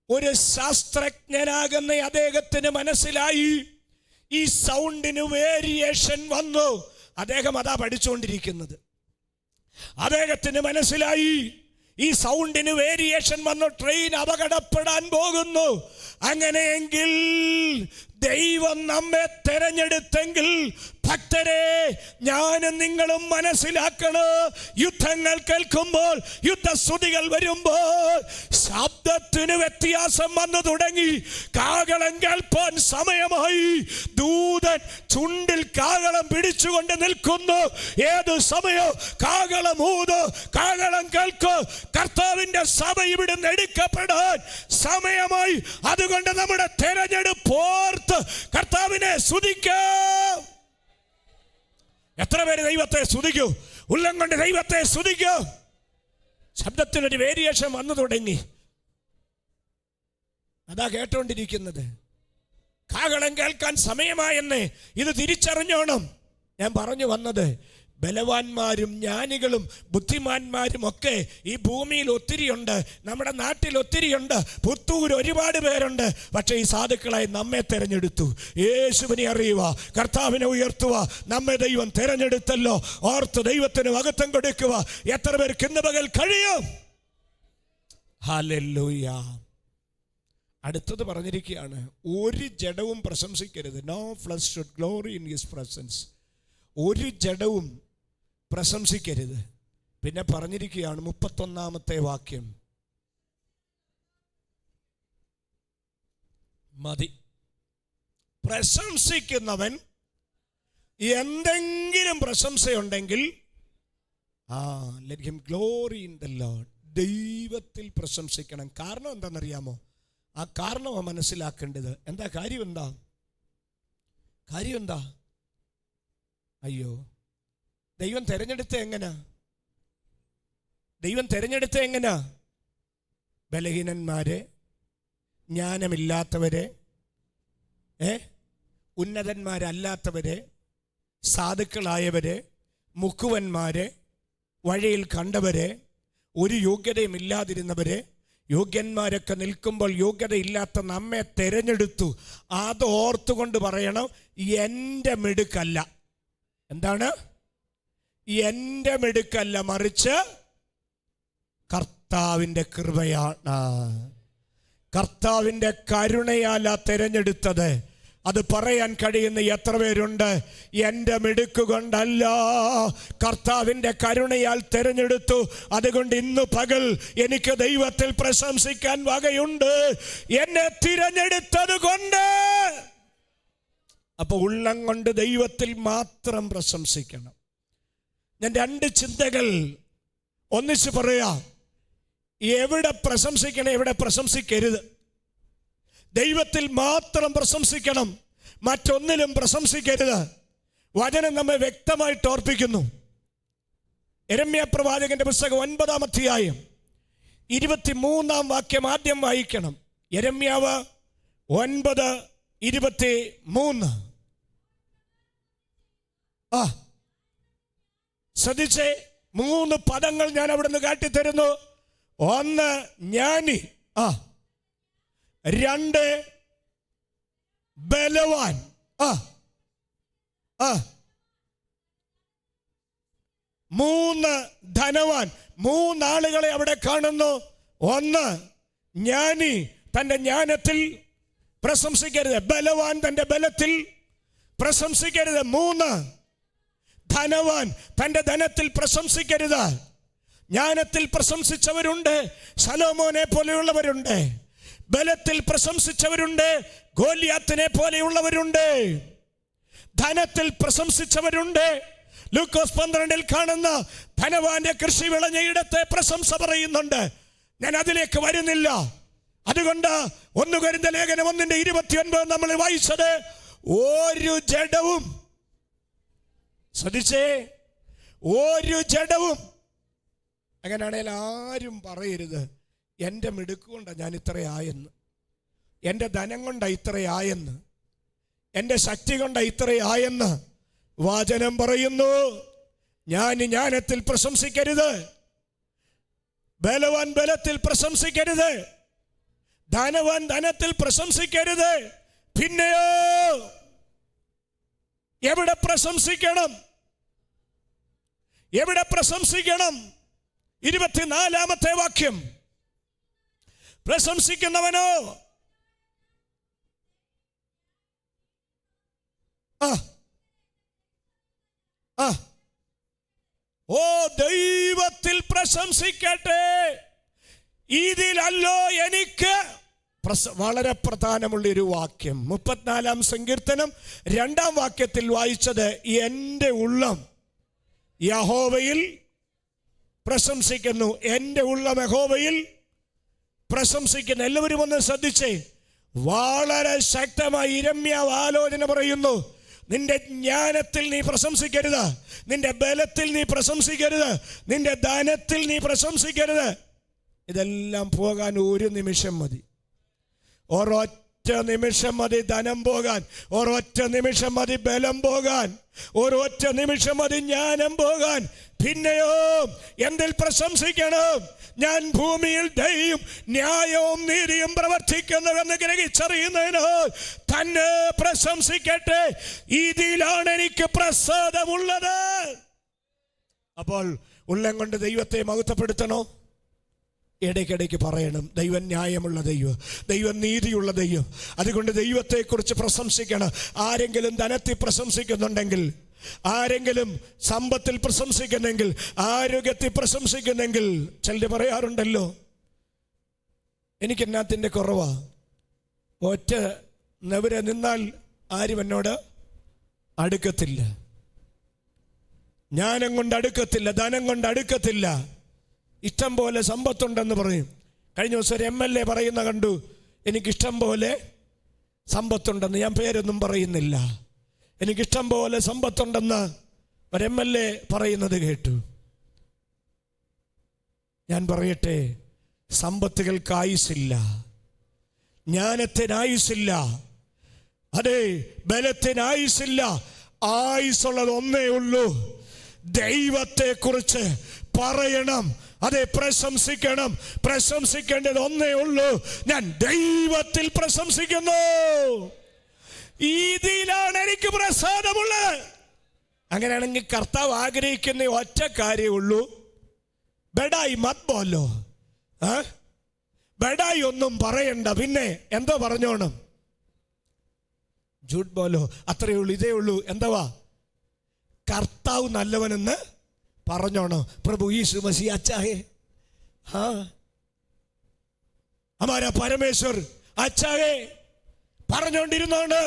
ഒരു ശാസ്ത്രജ്ഞനാകുന്ന അദ്ദേഹത്തിന് മനസ്സിലായി ഈ സൗണ്ടിന് വേരിയേഷൻ വന്നു. അദ്ദേഹം അതാ പഠിച്ചുകൊണ്ടിരിക്കുന്നത്. അദ്ദേഹത്തിന് മനസ്സിലായി ഈ സൗണ്ടിന് വേരിയേഷൻ വന്നു, ട്രെയിൻ അപകടപ്പെടാൻ പോകുന്നു. അങ്ങനെയെങ്കിൽ ദൈവം നമ്മെ തെരഞ്ഞെടുത്തെങ്കിൽ ഭക്തരെ, ഞാനും നിങ്ങളും മനസ്സിലാക്കണം, യുദ്ധങ്ങൾ കേൾക്കുമ്പോൾ, യുദ്ധസ്തുതികൾ വരുമ്പോൾ ശബ്ദത്തിന് വ്യത്യാസം വന്നു തുടങ്ങി. കാഹളം കേൾപ്പാൻ സമയമായി. ദൂതൻ ചുണ്ടിൽ കാഹളം പിടിച്ചുകൊണ്ട് നിൽക്കുന്നു. ഏത് സമയം കാഹളം ഊത്, കാഹളം കേൾക്കൂ. കർത്താവിന്റെ സഭ ഇവിടുന്ന് എടുക്കപ്പെടാൻ സമയമായി. അതുകൊണ്ട് നമ്മുടെ തെരഞ്ഞെടുപ്പ് ഓർത്ത് കർത്താവിനെ സ്തുതിക്കാം. എത്ര പേര് ദൈവത്തെ സ്തുതിക്കൂ? ഉള്ളം കൊണ്ട് ദൈവത്തെ സ്തുതിക്കൂ. ശബ്ദത്തിനൊരു വേരിയേഷൻ വന്നു തുടങ്ങി. അതാ കേട്ടോണ്ടിരിക്കുന്നത്. കാഹളം കേൾക്കാൻ സമയമായെന്ന് ഇത് തിരിച്ചറിഞ്ഞോണം. ഞാൻ പറഞ്ഞു വന്നത്, ബലവാന്മാരും ജ്ഞാനികളും ബുദ്ധിമാന്മാരും ഒക്കെ ഈ ഭൂമിയിൽ ഒത്തിരിയുണ്ട്, നമ്മുടെ നാട്ടിൽ ഒത്തിരിയുണ്ട്, പുത്തൂർ ഒരുപാട് പേരുണ്ട്. പക്ഷേ ഈ സാധുക്കളായി നമ്മെ തെരഞ്ഞെടുത്തു. യേശുവിനെ അറിയുക, കർത്താവിനെ ഉയർത്തുക. നമ്മെ ദൈവം തെരഞ്ഞെടുത്തല്ലോ. ഓർത്ത് ദൈവത്തിന് മഹത്വം കൊടുക്കുക. എത്ര പേർക്ക് ഇന്ന് പകൽ കഴിയും? ഹല്ലേലൂയ. അടുത്തത് പറഞ്ഞിരിക്കുകയാണ്, ഒരു ജഡവും പ്രശംസിക്കരുത്. No flesh should glory in his presence. ഒരു ജഡവും പ്രശംസിക്കരുത്. പിന്നെ പറഞ്ഞിരിക്കുകയാണ് 31-ാമത്തെ വാക്യം, മതി. പ്രശംസിക്കുന്നവൻ എന്തെങ്കിലും പ്രശംസയുണ്ടെങ്കിൽ let him glory in the Lord. ദൈവത്തിൽ പ്രശംസിക്കണം. കാരണം എന്താണെന്നറിയാമോ? ആ കാരണമാണ് മനസ്സിലാക്കേണ്ടത്. എന്താ കാര്യം? എന്താ? അയ്യോ, ദൈവം തെരഞ്ഞെടുത്ത എങ്ങനാ? ബലഹീനന്മാരെ, ജ്ഞാനമില്ലാത്തവരെ, ഉന്നതന്മാരല്ലാത്തവരെ, സാധുക്കളായവരെ, മുക്കുവന്മാരെ, വഴിയിൽ കണ്ടവരെ, ഒരു യോഗ്യതയും ഇല്ലാതിരുന്നവരെ, യോഗ്യന്മാരൊക്കെ നിൽക്കുമ്പോൾ യോഗ്യതയില്ലാത്ത നമ്മെ തെരഞ്ഞെടുത്തു. അത് ഓർത്തുകൊണ്ട് പറയണം, എൻ്റെ മിടുക്കല്ല. എന്താണ്? എൻ്റെ മിടുക്കല്ല, മറിച്ച് കർത്താവിൻ്റെ കൃപയാണ്. കർത്താവിൻ്റെ കരുണയാലാ തെരഞ്ഞെടുത്തത്. അത് പറയാൻ കഴിയുന്ന എത്ര പേരുണ്ട്? എൻ്റെ മിടുക്കുകൊണ്ടല്ല, കർത്താവിൻ്റെ കരുണയാൽ തെരഞ്ഞെടുത്തു. അതുകൊണ്ട് ഇന്ന് പകൽ എനിക്ക് ദൈവത്തിൽ പ്രശംസിക്കാൻ വകയുണ്ട്. എന്നെ തിരഞ്ഞെടുത്തത് കൊണ്ട്. അപ്പൊ ഉള്ളം കൊണ്ട് ദൈവത്തിൽ മാത്രം പ്രശംസിക്കണം. ഞാൻ 2 ചിന്തകൾ ഒന്നിച്ച് പറയാ. എവിടെ പ്രശംസിക്കണം, എവിടെ പ്രശംസിക്കരുത്. ദൈവത്തിൽ മാത്രം പ്രശംസിക്കണം, മറ്റൊന്നിലും പ്രശംസിക്കരുത്. വചനം നമ്മെ വ്യക്തമായിട്ട് ഓർപ്പിക്കുന്നു. യെരമ്യാ പ്രവാചകന്റെ പുസ്തകം 9-ാം അധ്യായം 23-ാം വാക്യം ആദ്യം വായിക്കണം. യെരമ്യാവ് 9:23. ശ്രദ്ധിച്ചേ, 3 പദങ്ങൾ ഞാൻ അവിടുന്ന് കാട്ടിത്തരുന്നു. 1 ജ്ഞാനി, 2 ബലവാൻ, 3 ധനവാൻ. 3 ആളുകളെ അവിടെ കാണുന്നു. 1 ജ്ഞാനി, തൻ്റെ ജ്ഞാനത്തിൽ പ്രശംസിക്കരുത്. ബലവാൻ, തൻ്റെ ബലത്തിൽ പ്രശംസിക്കരുത്. 3 ധനവാൻ, തൻ്റെ ധനത്തിൽ പ്രശംസിക്കരുത്. ജ്ഞാനത്തിൽ പ്രശംസിച്ചവരുണ്ട്, ശലോമോനെ പോലെയുള്ളവരുണ്ട്. ബലത്തിൽ പ്രശംസിച്ചവരുണ്ട്, ഗോലിയാത്തിനെ പോലെയുള്ളവരുണ്ട്. ധനത്തിൽ പ്രശംസിച്ചവരുണ്ട്. ലൂക്കോസ് 12-ൽ കാണുന്ന ധനവാന്റെ കൃഷി വിളഞ്ഞയിടത്തെ പ്രശംസ പറയുന്നുണ്ട്. ഞാൻ അതിലേക്ക് വരുന്നില്ല. അതുകൊണ്ട് 1 കൊരിന്ത്യർ ലേഖനം 1:29 നമ്മൾ വായിച്ചത്, ഒരു ജഡവും, ശ്രദ്ധിച്ചേ, ഒരു ജഡവും. അങ്ങനെയാണെങ്കിൽ ആരും പറയരുത് എൻ്റെ മിടുക്കുകൊണ്ടാണ് ഞാൻ ഇത്രയായെന്ന്, എൻ്റെ ധനം കൊണ്ടാണ് ഇത്രയായെന്ന്, എൻ്റെ ശക്തി കൊണ്ടാണ് ഇത്രയായെന്ന്. വചനം പറയുന്നു, ജ്ഞാനത്തിൽ പ്രശംസിക്കരുത്, ബലവാൻ ബലത്തിൽ പ്രശംസിക്കരുത്, ധനവാൻ ധനത്തിൽ പ്രശംസിക്കരുത്. പിന്നെയോ എവിടെ പ്രശംസിക്കണം? 24-ാമത്തെ വാക്യം. പ്രശംസിക്കുന്നവനോ പ്രശംസിക്കട്ടെ. ഇതിലല്ലോ എനിക്ക് വളരെ പ്രധാനമുള്ള ഒരു വാക്യം 34-ാം സങ്കീർത്തനം 2-ാം വാക്യത്തിൽ വായിച്ചത്, എൻ്റെ ഉള്ളം യഹോവയിൽ പ്രശംസിക്കുന്നു. എൻ്റെ ഉള്ളം യഹോവയിൽ പ്രശംസിക്കുന്നു. എല്ലാവരും ഒന്ന് ശ്രദ്ധിച്ചേ. വളരെ ശക്തമായി യിരെമ്യാവ് ആലോചന പറയുന്നു. നിന്റെ ജ്ഞാനത്തിൽ നീ പ്രശംസിക്കരുത്, നിന്റെ ബലത്തിൽ നീ പ്രശംസിക്കരുത്, നിന്റെ ധനത്തിൽ നീ പ്രശംസിക്കരുത്. ഇതെല്ലാം പോകാൻ ഒരു നിമിഷം മതി. ഒരൊറ്റ നിമിഷം മതി ധനം പോകാൻ, ഒരൊറ്റ നിമിഷം മതി ബലം പോകാൻ, ഒരൊറ്റ നിമിഷം മതി ജ്ഞാനം പോകാൻ. പിന്നെയോ എന്തിൽ പ്രശംസിക്കണം? ഞാൻ ഭൂമിയിൽ ദയയും ന്യായവും നീതിയും പ്രവർത്തിക്കുന്നുവെന്ന് ഗ്രഹിച്ചറിയുന്നതിന് തന്നെ പ്രശംസിക്കട്ടെ. ഇതിലാണ് എനിക്ക് പ്രസാദമുള്ളത്. അപ്പോൾ ഉള്ളം കൊണ്ട് ദൈവത്തെ മഹത്വപ്പെടുത്തണോ? ഇടയ്ക്കിടയ്ക്ക് പറയണം, ദൈവം ന്യായമുള്ള ദൈവം, ദൈവം നീതിയുള്ള ദൈവം. അതുകൊണ്ട് ദൈവത്തെക്കുറിച്ച് പ്രശംസിക്കണം. ആരെങ്കിലും ധനത്തിൽ പ്രശംസിക്കുന്നുണ്ടെങ്കിൽ, ആരെങ്കിലും സമ്പത്തിൽ പ്രശംസിക്കുന്നെങ്കിൽ, ആരോഗ്യത്തിൽ പ്രശംസിക്കുന്നെങ്കിൽ, ചിലർ പറയാറുണ്ടല്ലോ, എനിക്ക് എന്നാത്തിൻ്റെ കുറവാ, ഒറ്റ നെവരെ നിന്നാൽ ആരും എന്നോട് അടുക്കത്തില്ല, ജ്ഞാനം കൊണ്ട് അടുക്കത്തില്ല, ധനം കൊണ്ട് അടുക്കത്തില്ല, ഇഷ്ടം പോലെ സമ്പത്തുണ്ടെന്ന് പറയും. കഴിഞ്ഞ ദിവസം ഒരു MLA പറയുന്ന കണ്ടു, എനിക്കിഷ്ടം പോലെ സമ്പത്തുണ്ടെന്ന്. ഞാൻ പേരൊന്നും പറയുന്നില്ല. എനിക്കിഷ്ടം പോലെ സമ്പത്തുണ്ടെന്ന് ഒരു MLA പറയുന്നത് കേട്ടു. ഞാൻ പറയട്ടെ, സമ്പത്തുകൾക്ക് ആയുസില്ല, ജ്ഞാനത്തിന് ആയുസില്ല, അതെ ബലത്തിന് ആയുസില്ല. ആയുസുള്ളത് ഒന്നേ ഉള്ളൂ, ദൈവത്തെക്കുറിച്ച് പറയണം, അതെ പ്രശംസിക്കണം. പ്രശംസിക്കേണ്ടത് ഒന്നേ ഉള്ളൂ, ഞാൻ ദൈവത്തിൽ പ്രശംസിക്കുന്നു, ഇതിലാണ് എനിക്ക് പ്രസാദമുള്ളത്. അങ്ങനെയാണെങ്കിൽ കർത്താവ് ആഗ്രഹിക്കുന്ന ഒറ്റ കാര്യമേ ഉള്ളൂ, ബെഡായി മത് ബോലോ, ബെഡായി ഒന്നും പറയണ്ട. പിന്നെ എന്തോ പറഞ്ഞോണം? ജൂഡ് ബോലോ, അത്രയേ ഉള്ളൂ, ഇതേ ഉള്ളൂ. എന്തുവാ? കർത്താവ് നല്ലവനെന്ന് പറഞ്ഞോണോ? പ്രഭു യീശു മसीह अच्छा है, हाँ हमारा परमेश्वर अच्छा है പറഞ്ഞോണ്ടിരുന്നോണ്ട്,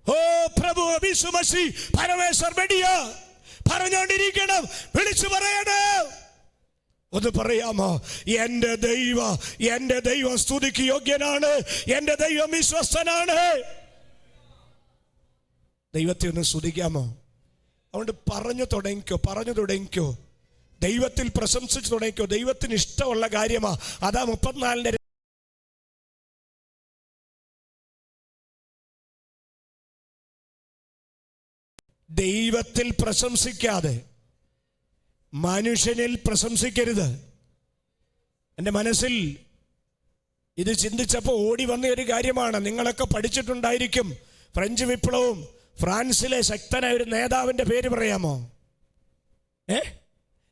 ഓ പ്രഭു യീശു മसीह പരമേശ്വർ ബെഡിയാ പറഞ്ഞോണ്ടിരിക്കണം, വിളിച്ചു പറയണം. ഒന്ന് പറയാമോ? എൻ്റെ ദൈവം സ്തുതിക്ക് യോഗ്യനാണ്, എൻ്റെ ദൈവം വിശ്വസ്തനാണ്. ദൈവത്തെ ഒന്ന് സ്തുതിക്കാമോ? അതുകൊണ്ട് പറഞ്ഞു തുടങ്ങിക്കോ, ദൈവത്തിൽ പ്രശംസിച്ചു തുടങ്ങിക്കോ. ദൈവത്തിന് ഇഷ്ടമുള്ള കാര്യമാ. അതാ 34-ന്റെ ദൈവത്തിൽ പ്രശംസിക്കാതെ മനുഷ്യനിൽ പ്രശംസിക്കരുത്. എൻ്റെ മനസ്സിൽ ഇത് ചിന്തിച്ചപ്പോൾ ഓടി വന്ന ഒരു കാര്യമാണ്. നിങ്ങളൊക്കെ പഠിച്ചിട്ടുണ്ടായിരിക്കും, ഫ്രഞ്ച് വിപ്ലവവും ഫ്രാൻസിലെ ശക്തനായ ഒരു നേതാവിൻ്റെ പേര് പറയാമോ?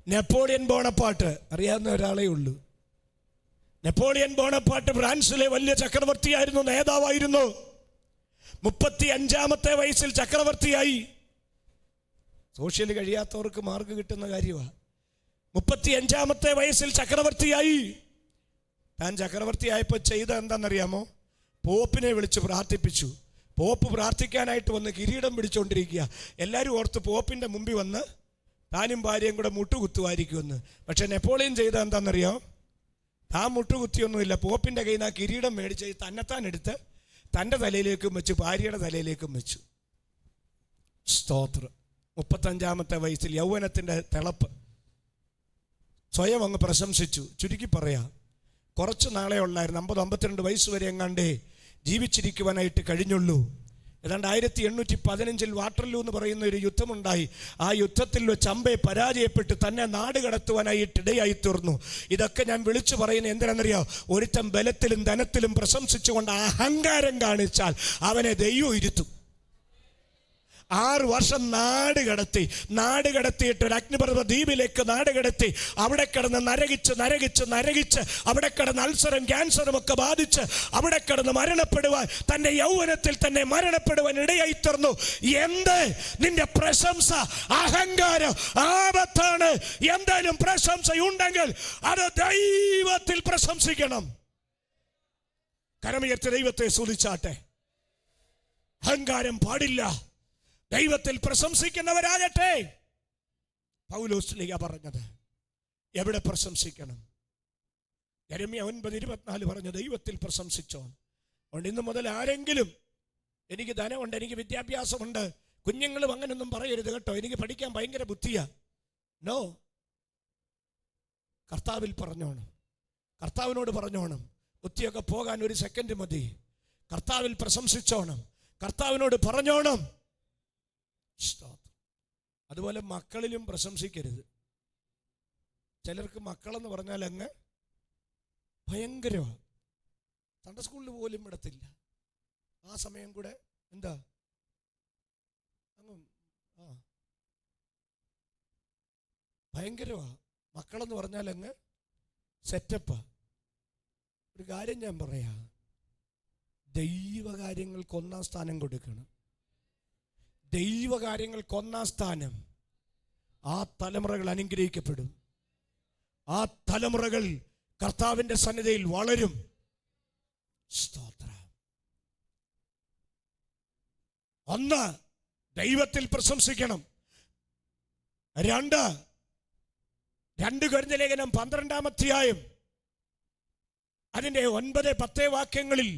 Napoleon Bonaparte. അറിയാവുന്ന ഒരാളേ ഉള്ളൂ. നെപ്പോളിയൻ ബോണപ്പാർട്ട് ഫ്രാൻസിലെ വലിയ ചക്രവർത്തിയായിരുന്നു, നേതാവായിരുന്നു. 35-ാമത്തെ വയസ്സിൽ ചക്രവർത്തിയായി. സോഷ്യൽ കഴിയാത്തവർക്ക് മാർക്ക് കിട്ടുന്ന കാര്യമാണ്. 35-ാമത്തെ വയസ്സിൽ ചക്രവർത്തിയായി. താൻ ചക്രവർത്തിയായപ്പോൾ ചെയ്ത എന്താണെന്നറിയാമോ? പോപ്പിനെ വിളിച്ച് പ്രാർത്ഥിപ്പിച്ചു. പോപ്പ് പ്രാർത്ഥിക്കാനായിട്ട് വന്ന് കിരീടം പിടിച്ചുകൊണ്ടിരിക്കുക. എല്ലാവരും ഓർത്ത് പോപ്പിൻ്റെ മുമ്പിൽ വന്ന് താനും ഭാര്യയും കൂടെ മുട്ടുകുത്തുമായിരിക്കുമെന്ന്. പക്ഷെ നെപ്പോളിയൻ ചെയ്ത എന്താണെന്നറിയാം? താൻ മുട്ടുകുത്തിയൊന്നുമില്ല. പോപ്പിൻ്റെ കയ്യിൽ നിന്ന് ആ കിരീടം മേടിച്ച് തന്നെത്താൻ എടുത്ത് തൻ്റെ തലയിലേക്കും വെച്ചു, ഭാര്യയുടെ തലയിലേക്കും വെച്ചു. സ്തോത്രം. 35-ാമത്തെ വയസ്സിൽ യൗവനത്തിൻ്റെ തിളപ്പ്, സ്വയം അങ്ങ് പ്രശംസിച്ചു. ചുരുക്കി പറയാം, കുറച്ച് നാളെ ഉള്ളായിരുന്നു. 50-52 വയസ്സ് വരെ എങ്ങാണ്ടേ ജീവിച്ചിരിക്കുവാനായിട്ട് കഴിഞ്ഞുള്ളൂ. ഏതാണ്ട് 1815 വാട്ടർലൂ എന്ന് പറയുന്ന ഒരു യുദ്ധമുണ്ടായി. ആ യുദ്ധത്തിൽ വെച്ച് അമ്പെ പരാജയപ്പെട്ട് തന്നെ നാട് കടത്തുവാനായിട്ട് ഇടയായി തീർന്നു. ഇതൊക്കെ ഞാൻ വിളിച്ചു പറയുന്നത് എന്തിനാണെന്നറിയാം? ഒരുത്തൻ ബലത്തിലും ധനത്തിലും പ്രശംസിച്ചുകൊണ്ട് അഹങ്കാരം കാണിച്ചാൽ അവനെ ദൈവം ഇരുത്തും. 6 വർഷം നാട് കടത്തിയിട്ട് ഒരു അഗ്നിപർവ്വത ദ്വീപിലേക്ക് നാട് കടത്തി. അവിടെ കിടന്ന് നരകിച്ച് അവിടെ കിടന്ന് അൾസറും ക്യാൻസറും ഒക്കെ ബാധിച്ച് അവിടെ കിടന്ന് മരണപ്പെടുവാൻ, തന്റെ യൗവനത്തിൽ തന്നെ മരണപ്പെടുവാൻ ഇടയായി തീർന്നു. എന്ത്? നിന്റെ പ്രശംസ അഹങ്കാരം ആപത്താണ്. എന്തായാലും പ്രശംസയുണ്ടെങ്കിൽ അത് ദൈവത്തിൽ പ്രശംസിക്കണം. കരമുയർത്തി ദൈവത്തെ സ്തുതിച്ചാട്ടെ. അഹങ്കാരം പാടില്ല. ദൈവത്തിൽ പ്രശംസിക്കുന്നവരാകട്ടെ. പൗലോസ് പറഞ്ഞത് എവിടെ പ്രശംസിക്കണം? യെരമ്യാ 9:24 പറഞ്ഞു, ദൈവത്തിൽ പ്രശംസിച്ചോ. അതുകൊണ്ട് ഇന്ന് മുതൽ ആരെങ്കിലും എനിക്ക് ധനമുണ്ട്, എനിക്ക് വിദ്യാഭ്യാസമുണ്ട്, കുഞ്ഞുങ്ങളും അങ്ങനൊന്നും പറയരുത് കേട്ടോ, എനിക്ക് പഠിക്കാൻ ഭയങ്കര ബുദ്ധിയാ. നോ, കർത്താവിൽ പറഞ്ഞോണം. കർത്താവിനോട് പറഞ്ഞോണം. ബുദ്ധിയൊക്കെ പോകാൻ 1 സെക്കൻഡ് മതി. കർത്താവിൽ പ്രശംസിച്ചോണം. കർത്താവിനോട് പറഞ്ഞോണം. അതുപോലെ മക്കളിലും പ്രശംസിക്കരുത്. ചിലർക്ക് മക്കളെന്ന് പറഞ്ഞാൽ അങ്ങ് ഭയങ്കരമാണ്. സൺഡേ സ്കൂളിൽ പോലും വിടത്തില്ല. ആ സമയം കൂടെ എന്താ അങ്ങ് ഭയങ്കരമാണ്. മക്കളെന്ന് പറഞ്ഞാൽ അങ്ങ് സെറ്റപ്പാ. ഒരു കാര്യം ഞാൻ പറയാം, ദൈവകാര്യങ്ങൾക്ക് 1-ാം സ്ഥാനം കൊടുക്കണം. ദൈവകാര്യങ്ങൾക്ക് 1-ാം സ്ഥാനം. ആ തലമുറകൾ അനുഗ്രഹിക്കപ്പെടും. ആ തലമുറകൾ കർത്താവിന്റെ സന്നിധിയിൽ വളരും. സ്തോത്രം. 1, ദൈവത്തിൽ പ്രശംസിക്കണം. 2 കൊരിന്ത്യർ ലേഖനം 12-ാം അധ്യായം അതിന്റെ 9-10 വാക്യങ്ങളിൽ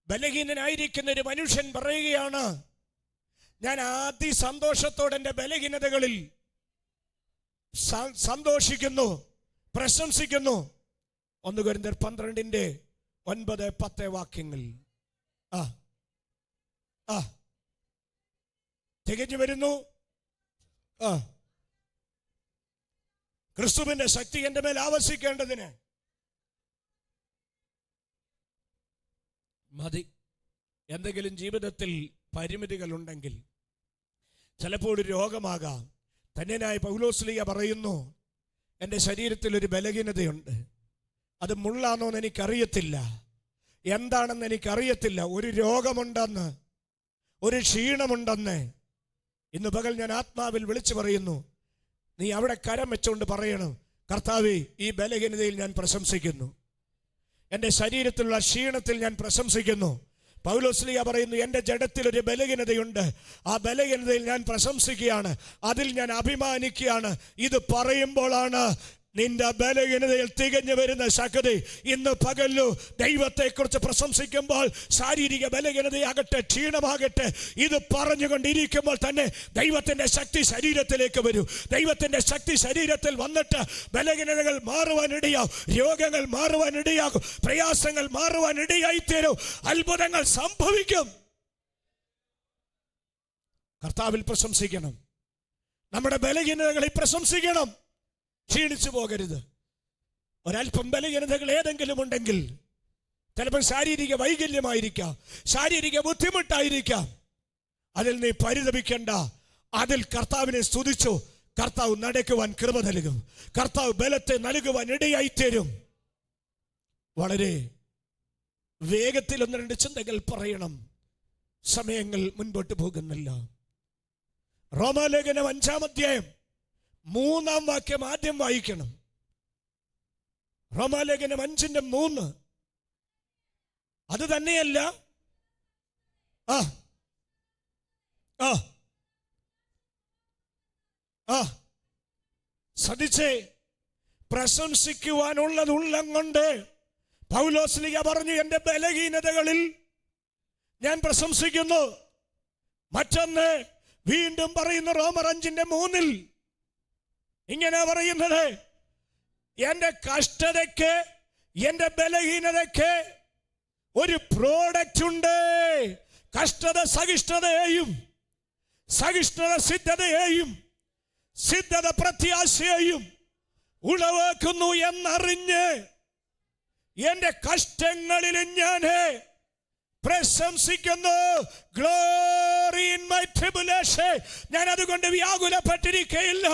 ബലഹീനനായിരിക്കുന്ന ഒരു മനുഷ്യൻ പറയുകയാണ്, ഞാൻ അതിസന്തോഷത്തോടെ എൻ്റെ ബലഹീനതകളിൽ സന്തോഷിക്കുന്നു, പ്രശംസിക്കുന്നു. 1 കൊരിന്ത്യർ 12-ന്റെ 9-10 വാക്യങ്ങൾ തികഞ്ഞു വരുന്നു. ക്രിസ്തുവിന്റെ ശക്തി എൻ്റെ മേൽ ആവസിക്കേണ്ടതിന് മതി. എന്തെങ്കിലും ജീവിതത്തിൽ പരിമിതികൾ ഉണ്ടെങ്കിൽ, ചിലപ്പോൾ ഒരു രോഗമാകാം. തന്നെയായ പൗലോസ്ലീഹ പറയുന്നു, എൻ്റെ ശരീരത്തിൽ ഒരു ബലഹീനതയുണ്ട്. അത് മുള്ളാണോന്ന് എനിക്കറിയത്തില്ല, എന്താണെന്ന് എനിക്കറിയത്തില്ല. ഒരു രോഗമുണ്ടെന്ന്, ഒരു ക്ഷീണമുണ്ടെന്ന് ഇന്ന് പകൽ ഞാൻ ആത്മാവിൽ വിളിച്ചു പറയുന്നു. നീ അവിടെ കരം വെച്ചുകൊണ്ട് പറയണം, കർത്താവേ, ഈ ബലഹീനതയിൽ ഞാൻ പ്രശംസിക്കുന്നു. എൻ്റെ ശരീരത്തിലുള്ള ക്ഷീണത്തിൽ ഞാൻ പ്രശംസിക്കുന്നു. പൗലോസ്ലീഹ പറയുന്നു, എൻ്റെ ജഡത്തിൽ ഒരു ബലഹീനതയുണ്ട്, ആ ബലഹീനതയിൽ ഞാൻ പ്രശംസിക്കുകയാണ്, അതിൽ ഞാൻ അഭിമാനിക്കുകയാണ്. ഇത് പറയുമ്പോഴാണ് നിന്റെ ബലഹീനതയിൽ തികഞ്ഞു വരുന്ന ശക്തി. ഇന്ന് പകലു ദൈവത്തെക്കുറിച്ച് പ്രശംസിക്കുമ്പോൾ ശാരീരിക ബലഹീനതയാകട്ടെ, ക്ഷീണമാകട്ടെ, ഇത് പറഞ്ഞുകൊണ്ടിരിക്കുമ്പോൾ തന്നെ ദൈവത്തിൻ്റെ ശക്തി ശരീരത്തിലേക്ക് വരും. ദൈവത്തിൻ്റെ ശക്തി ശരീരത്തിൽ വന്നിട്ട് ബലഹീനതകൾ മാറുവാനിടയാവും, രോഗങ്ങൾ മാറുവാനിടയാകും, പ്രയാസങ്ങൾ മാറുവാനിടയായിത്തീരും, അത്ഭുതങ്ങൾ സംഭവിക്കും. കർത്താവിൽ പ്രശംസിക്കണം. നമ്മുടെ ബലഹീനതകളിൽ പ്രശംസിക്കണം. ക്ഷീണിച്ചു പോകരുത്. ഒരല്പം ബലഹീനതകൾ ഏതെങ്കിലും ഉണ്ടെങ്കിൽ, ചിലപ്പോൾ ശാരീരിക വൈകല്യമായിരിക്കാം, ശാരീരിക ബുദ്ധിമുട്ടായിരിക്കാം, അതിൽ നീ പരിതപിക്കണ്ട. അതിൽ കർത്താവിനെ സ്തുതിച്ചു. കർത്താവ് നടക്കുവാൻ കൃപ നൽകും. കർത്താവ് ബലത്തെ നൽകുവാൻ ഇടയായിത്തീരും. വളരെ വേഗത്തിൽ 1-2 ചിന്തകൾ പറയണം, സമയങ്ങൾ മുൻപോട്ട് പോകുന്നില്ല. റോമാലേഖനം 5-ാം അധ്യായം 3-ാം വാക്യം ആദ്യം വായിക്കണം. റോമാലേഖനം 5:3. അത് തന്നെയല്ല, ശ്രദ്ധിച്ചേ, പ്രശംസിക്കുവാനുള്ളത് ഉള്ളം കൊണ്ട് പൗലോസ്ലീഹ പറഞ്ഞു, എൻ്റെ ബലഹീനതകളിൽ ഞാൻ പ്രശംസിക്കുന്നു. മറ്റൊന്ന് വീണ്ടും പറയുന്നു, റോമർ 5:3 ഇങ്ങനെ പറയുന്നത്, എൻ്റെ കഷ്ടതയ്ക്ക്, എൻ്റെ ബലഹീനതയ്ക്ക് ഒരു പ്രോഡക്റ്റ് ഉണ്ട്. കഷ്ടത സഹിഷ്ണുതയെയും, സഹിഷ്ണുത സിദ്ധതയെയും, സിദ്ധത പ്രത്യാശയെയും ഉളവാക്കുന്നു എന്നറിഞ്ഞ് എൻ്റെ കഷ്ടങ്ങളിലും ഞാൻ പ്രശംസിക്കുന്നു. Glory in my tribulation. ഞാൻ അതുകൊണ്ട് വ്യാകുലപ്പെട്ടിരിക്കുകയില്ല.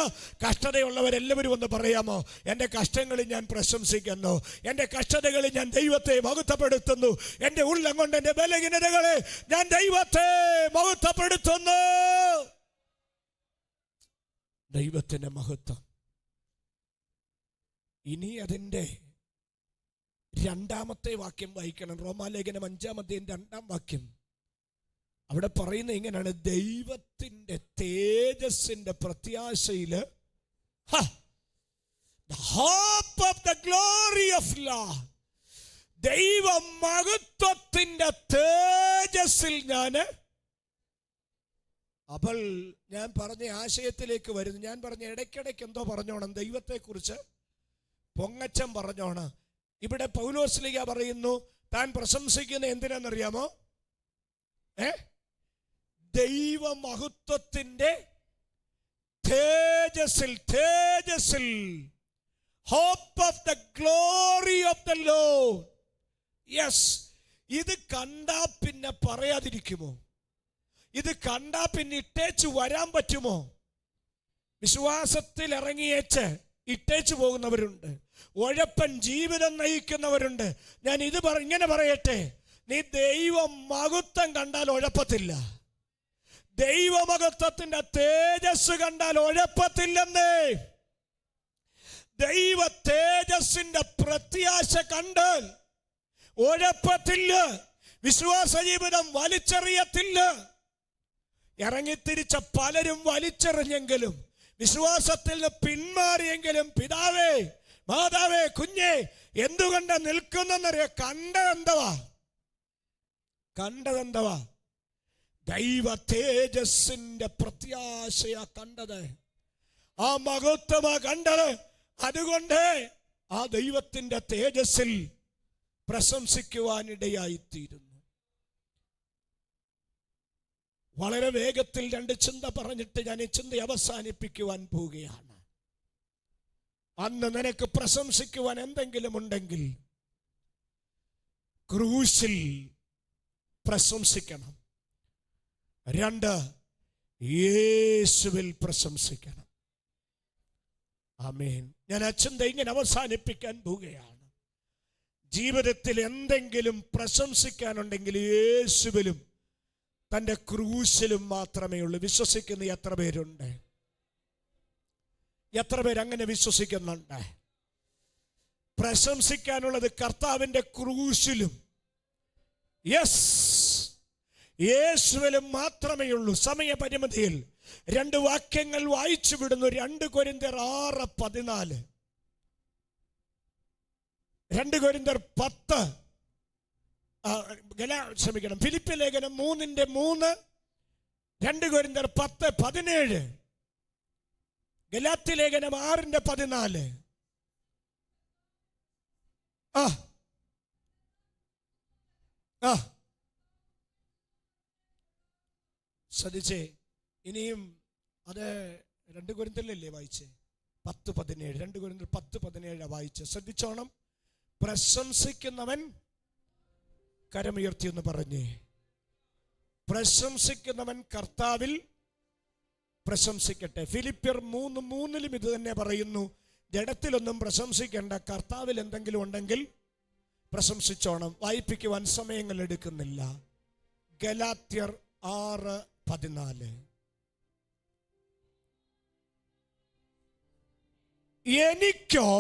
കഷ്ടതയുള്ളവരെല്ലാവരും ഒന്ന് പറയാമോ? എൻ്റെ കഷ്ടങ്ങളിൽ ഞാൻ പ്രശംസിക്കുന്നു, എൻ്റെ കഷ്ടതകളിൽ ഞാൻ ദൈവത്തെ മഹത്വപ്പെടുത്തുന്നു, എൻ്റെ ഉള്ളം കൊണ്ട് എൻ്റെ ബലഹീനതകളെ ഞാൻ ദൈവത്തെ മഹത്വപ്പെടുത്തുന്നു. ദൈവത്തിൻ്റെ മഹത്വം. ഇനി അതിൻ്റെ രണ്ടാമത്തെ വാക്യം വായിക്കണം. റോമാലേഖനം 5-ാം അധ്യായം 2-ാം വാക്യം. അവിടെ പറയുന്നത് ഇങ്ങനെയാണ്: ദൈവത്തിൻ്റെ തേജസ്സിന്റെ പ്രത്യാശയില്, the hope of the glory of Lord, ദൈവ മഹത്വത്തിന്റെ തേജസ്സിൽ അപ്പോൾ ഞാൻ പറഞ്ഞ ആശയത്തിലേക്ക് വരുന്നു. ഞാൻ പറഞ്ഞ ഇടയ്ക്കിടയ്ക്ക് എന്തോ പറഞ്ഞോണം, ദൈവത്തെക്കുറിച്ച് പൊങ്ങച്ചം പറഞ്ഞോണം. ഇവിടെ പൗലോസ്ലീഹ പറയുന്നു, താൻ പ്രശംസിക്കുന്ന എന്തിനാണെന്നറിയാമോ? ദൈവമഹത്വത്തിന്റെ തേജസ്സിൽ, തേജസ്സിൽ, hope of the glory of the Lord. Yes, ഇത് കണ്ടാ പിന്നെ പറയാതിരിക്കുമോ? ഇത് കണ്ടാ പിന്നെ ഇട്ടേച്ചു വരാൻ പറ്റുമോ? വിശ്വാസത്തിൽ ഇറങ്ങിയേച്ച് ഇട്ടേച്ചു പോകുന്നവരുണ്ട്, ഉഴപ്പൻ ജീവിതം നയിക്കുന്നവരുണ്ട്. ഞാൻ ഇത് ഇങ്ങനെ പറയട്ടെ, നീ ദൈവ മഹത്വം കണ്ടാൽ ഉഴപ്പത്തില്ല, ദൈവമഹത്വത്തിന്റെ തേജസ് കണ്ടാൽ ഉഴപ്പത്തില്ലെന്നേ. ദൈവ തേജസ്സിന്റെ പ്രത്യാശ കണ്ടാൽ ഉഴപ്പത്തില്ല, വിശ്വാസ ജീവിതം വലിച്ചെറിയത്തില്ല. ഇറങ്ങിത്തിരിച്ച പലരും വലിച്ചെറിഞ്ഞെങ്കിലും, വിശ്വാസത്തിൽ നിന്ന് പിന്മാറിയെങ്കിലും, പിതാവേ, മാതാവേ, കുഞ്ഞേ, എന്തുകൊണ്ട് നിൽക്കുന്നെന്നറിയ? കണ്ടതെന്തവാ? ദൈവ തേജസ്സിന്റെ പ്രത്യാശയാ കണ്ടത്, ആ മഹത്വമാ കണ്ടത്. അതുകൊണ്ട് ആ ദൈവത്തിന്റെ തേജസ്സിൽ പ്രശംസിക്കുവാനിടയായിത്തീരുന്നു. വളരെ വേഗത്തിൽ 2 ചിന്ത പറഞ്ഞിട്ട് ഞാൻ ഈ ചിന്ത അവസാനിപ്പിക്കുവാൻ പോവുകയാണ്. അന്ന് നിനക്ക് പ്രശംസിക്കുവാൻ എന്തെങ്കിലും ഉണ്ടെങ്കിൽ ക്രൂശിൽ പ്രശംസിക്കണം. 2, യേശുവിൽ പ്രശംസിക്കണം. ആമേൻ. ഞാൻ ആ ചിന്ത ഇങ്ങനെ അവസാനിപ്പിക്കാൻ പോവുകയാണ്. ജീവിതത്തിൽ എന്തെങ്കിലും പ്രശംസിക്കാനുണ്ടെങ്കിൽ യേശുവിലും തൻ്റെ ക്രൂശിലും മാത്രമേ ഉള്ളൂ. വിശ്വസിക്കുന്ന എത്ര പേരുണ്ട്? എത്ര പേരങ്ങനെ വിശ്വസിക്കുന്നുണ്ട്? പ്രശംസിക്കാനുള്ളത് കർത്താവിൻ്റെ ക്രൂശിലും, യെസ്, യേശുവിലും മാത്രമേ ഉള്ളൂ. സമയപരിമിതിയിൽ 2 വാക്യങ്ങൾ വായിച്ചു വിടുന്നു. 2 കൊരിന്ത്യർ 6:14, 2 കൊരിന്ത്യർ 10, ഫിലിപ്പി ലേഖനം 3:3, 2 കൊരിന്ത്യർ 10:17, ഗലാത്യ ലേഖനം 6:14. ശ്രദ്ധിച്ചേ. ഇനിയും അത് 2 കൊരിന്ത്യരിലല്ലേ വായിച്ചേ? 10:17, 2 കൊരിന്ത്യർ 10:17 വായിച്ചേ. ശ്രദ്ധിച്ചോണം. പ്രശംസിക്കുന്നവൻ കരമുയർത്തി എന്ന് പറഞ്ഞേ. പ്രശംസിക്കുന്നവൻ കർത്താവിൽ പ്രശംസിക്കട്ടെ. ഫിലിപ്പിയർ 3:3 ഇത് തന്നെ പറയുന്നു. ജഡത്തിലൊന്നും പ്രശംസിക്കേണ്ട, കർത്താവിൽ എന്തെങ്കിലും ഉണ്ടെങ്കിൽ പ്രശംസിച്ചോണം. വായിപ്പിക്കുവാൻ സമയങ്ങൾ എടുക്കുന്നില്ല. ഗലാത്യർ 6:14. എനിക്കോ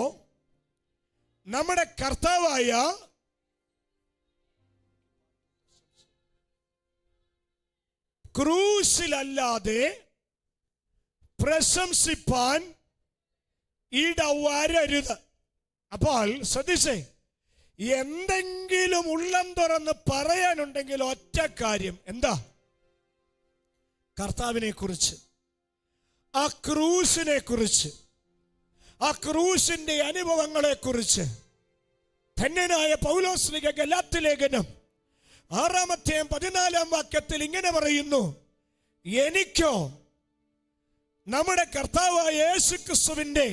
നമ്മുടെ കർത്താവായ ക്രൂശിലല്ലാതെ പ്രശംസിപ്പാൻ ഇടവരരുത്. അപ്പോൾ ശ്രദ്ധിച്ചേ, എന്തെങ്കിലും ഉള്ളം തുറന്ന് പറയാനുണ്ടെങ്കിൽ ഒറ്റ കാര്യം. എന്താ? കർത്താവിനെ കുറിച്ച്, ആ ക്രൂശിനെ കുറിച്ച്, ആ ക്രൂശിന്റെ അനുഭവങ്ങളെ കുറിച്ച്. ധന്യനായ പൗലോസ്ലീഹ ഗലാത്യ ലേഖനം 6-ാം അധ്യായം 14-ാം വാക്യത്തിൽ ഇങ്ങനെ പറയുന്നു: എനിക്കോ നമ്മുടെ കർത്താവായ യേശുക്രിസ്തുവിന്റെ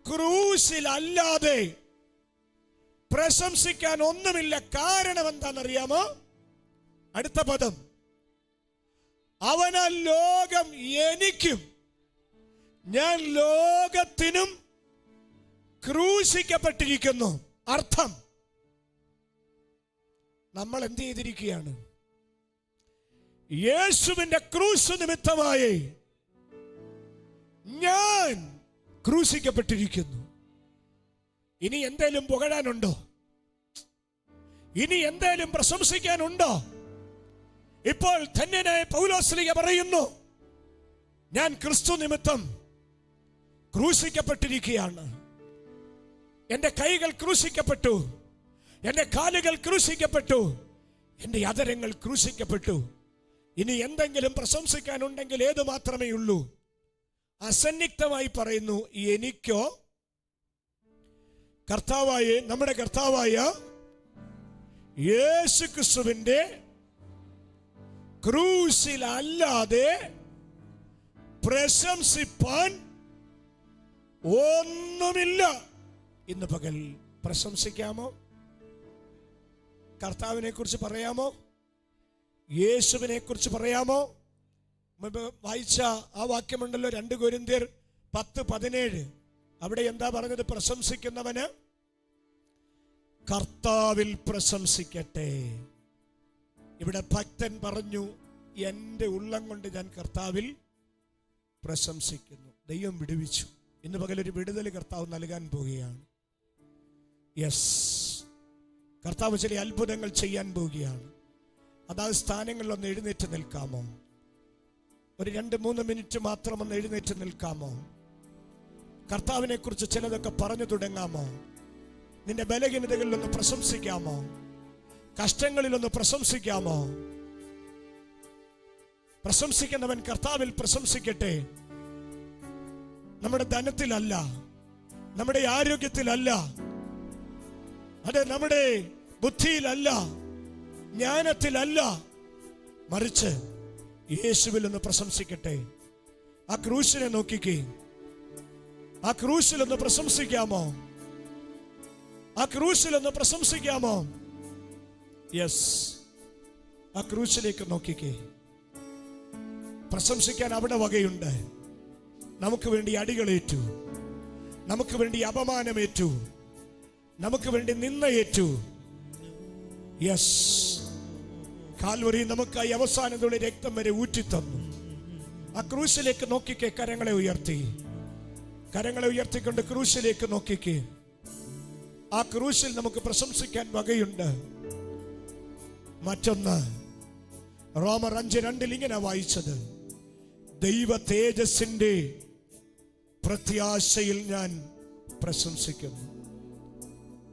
ക്രൂശിലല്ലാതെ പ്രശംസിക്കാൻ ഒന്നുമില്ല. കാരണം എന്താണെന്നറിയാമോ? അടുത്ത പദം, അവനാൽ ലോകം എനിക്കും ഞാൻ ലോകത്തിനും ക്രൂശിക്കപ്പെട്ടിരിക്കുന്നു. അർത്ഥം, നമ്മൾ എന്ത് ചെയ്തിരിക്കുകയാണ്? യേശുവിന്റെ ക്രൂശ് നിമിത്തമായി ഞാൻ ക്രൂശിക്കപ്പെട്ടിരിക്കുന്നു. ഇനി എന്തേലും പുകഴാനുണ്ടോ? ഇനി എന്തേലും പ്രശംസിക്കാനുണ്ടോ? ഇപ്പോൾ ധന്യനായ പൗലോസ്ലീഹ പറയുന്നു, ഞാൻ ക്രിസ്തു നിമിത്തം ക്രൂശിക്കപ്പെട്ടിരിക്കുകയാണ്. എന്റെ കൈകൾ ക്രൂശിക്കപ്പെട്ടു, എന്റെ കാലുകൾ ക്രൂശിക്കപ്പെട്ടു, എന്റെ അധരങ്ങൾ ക്രൂശിക്കപ്പെട്ടു. ഇനി എന്തെങ്കിലും പ്രശംസിക്കാനുണ്ടെങ്കിൽ ഏതു മാത്രമേ ഉള്ളൂ? അസന്നിഗ്ധമായി പറയുന്നു, എനിക്കോ നമ്മുടെ കർത്താവായ യേശു ക്രിസ്തുവിന്റെ ക്രൂശിലല്ലാതെ പ്രശംസിപ്പാൻ ഒന്നുമില്ല. ഇന്ന് പകൽ പ്രശംസിക്കാമോ? കർത്താവിനെ കുറിച്ച് പറയാമോ? യേശുവിനെ കുറിച്ച് പറയാമോ? മുമ്പ് വായിച്ച ആ വാക്യമുണ്ടല്ലോ, 2 കൊരിന്ത്യർ 10:17. അവിടെ എന്താ പറഞ്ഞത്? പ്രശംസിക്കുന്നവന് കർത്താവിൽ പ്രശംസിക്കട്ടെ. ഇവിടെ ഭക്തൻ പറഞ്ഞു, എൻ്റെ ഉള്ളം കൊണ്ട് ഞാൻ കർത്താവിൽ പ്രശംസിക്കുന്നു. ദൈവം വിടുവിച്ചു. ഇന്ന് പകലൊരു വിടുതൽ കർത്താവ് നൽകാൻ പോവുകയാണ്. യെസ്, കർത്താവ് ചില അത്ഭുതങ്ങൾ ചെയ്യാൻ പോവുകയാണ്. അതായത് സ്ഥാനങ്ങളിലൊന്ന് എഴുന്നേറ്റ് നിൽക്കാമോ? ഒരു 2-3 മിനിറ്റ് മാത്രം ഒന്ന് എഴുന്നേറ്റ് നിൽക്കാമോ? കർത്താവിനെ കുറിച്ച് ചിലതൊക്കെ പറഞ്ഞു തുടങ്ങാമോ? നിന്റെ ബലഹീനതകളിലൊന്ന് പ്രശംസിക്കാമോ? കഷ്ടങ്ങളിലൊന്ന് പ്രശംസിക്കാമോ? പ്രശംസിക്കുന്നവൻ കർത്താവിൽ പ്രശംസിക്കട്ടെ. നമ്മുടെ ധനത്തിലല്ല, നമ്മുടെ ആരോഗ്യത്തിലല്ല, അതെ നമ്മുടെ ബുദ്ധിയിലല്ല, ജ്ഞാനത്തിലല്ല, മറിച്ച് യേശുവിൽ ഒന്ന് പ്രശംസിക്കട്ടെ. ആ ക്രൂശിനെ നോക്കിക്കേ. ആ ക്രൂശിലൊന്ന് പ്രശംസിക്കാമോ? ആ ക്രൂശിലൊന്ന് പ്രശംസിക്കാമോ? യെസ്, ആ ക്രൂശിലേക്ക് നോക്കിക്കേ. പ്രശംസിക്കാൻ അവിടെ വകയുണ്ട്. നമുക്ക് വേണ്ടി അടികളേറ്റു, നമുക്ക് വേണ്ടി അപമാനമേറ്റു, നമുക്ക് വേണ്ടി നിന്ദയേറ്റു. യെസ്, കാൽവരി നമുക്കായി അവസാനത്തോടെ രക്തം വരെ ഊറ്റിത്തന്നു. ആ ക്രൂശിലേക്ക് നോക്കിക്കേ. കരങ്ങളെ ഉയർത്തിക്കൊണ്ട് ക്രൂശിലേക്ക് നോക്കിക്കേ. ആ ക്രൂശിൽ നമുക്ക് പ്രശംസിക്കാൻ വകയുണ്ട്. മറ്റൊന്ന്, റോമർ 5:2 ഇങ്ങനെ വായിച്ചത്, ദൈവ തേജസ്സിന്റെ പ്രത്യാശയിൽ ഞാൻ പ്രശംസിക്കുന്നു.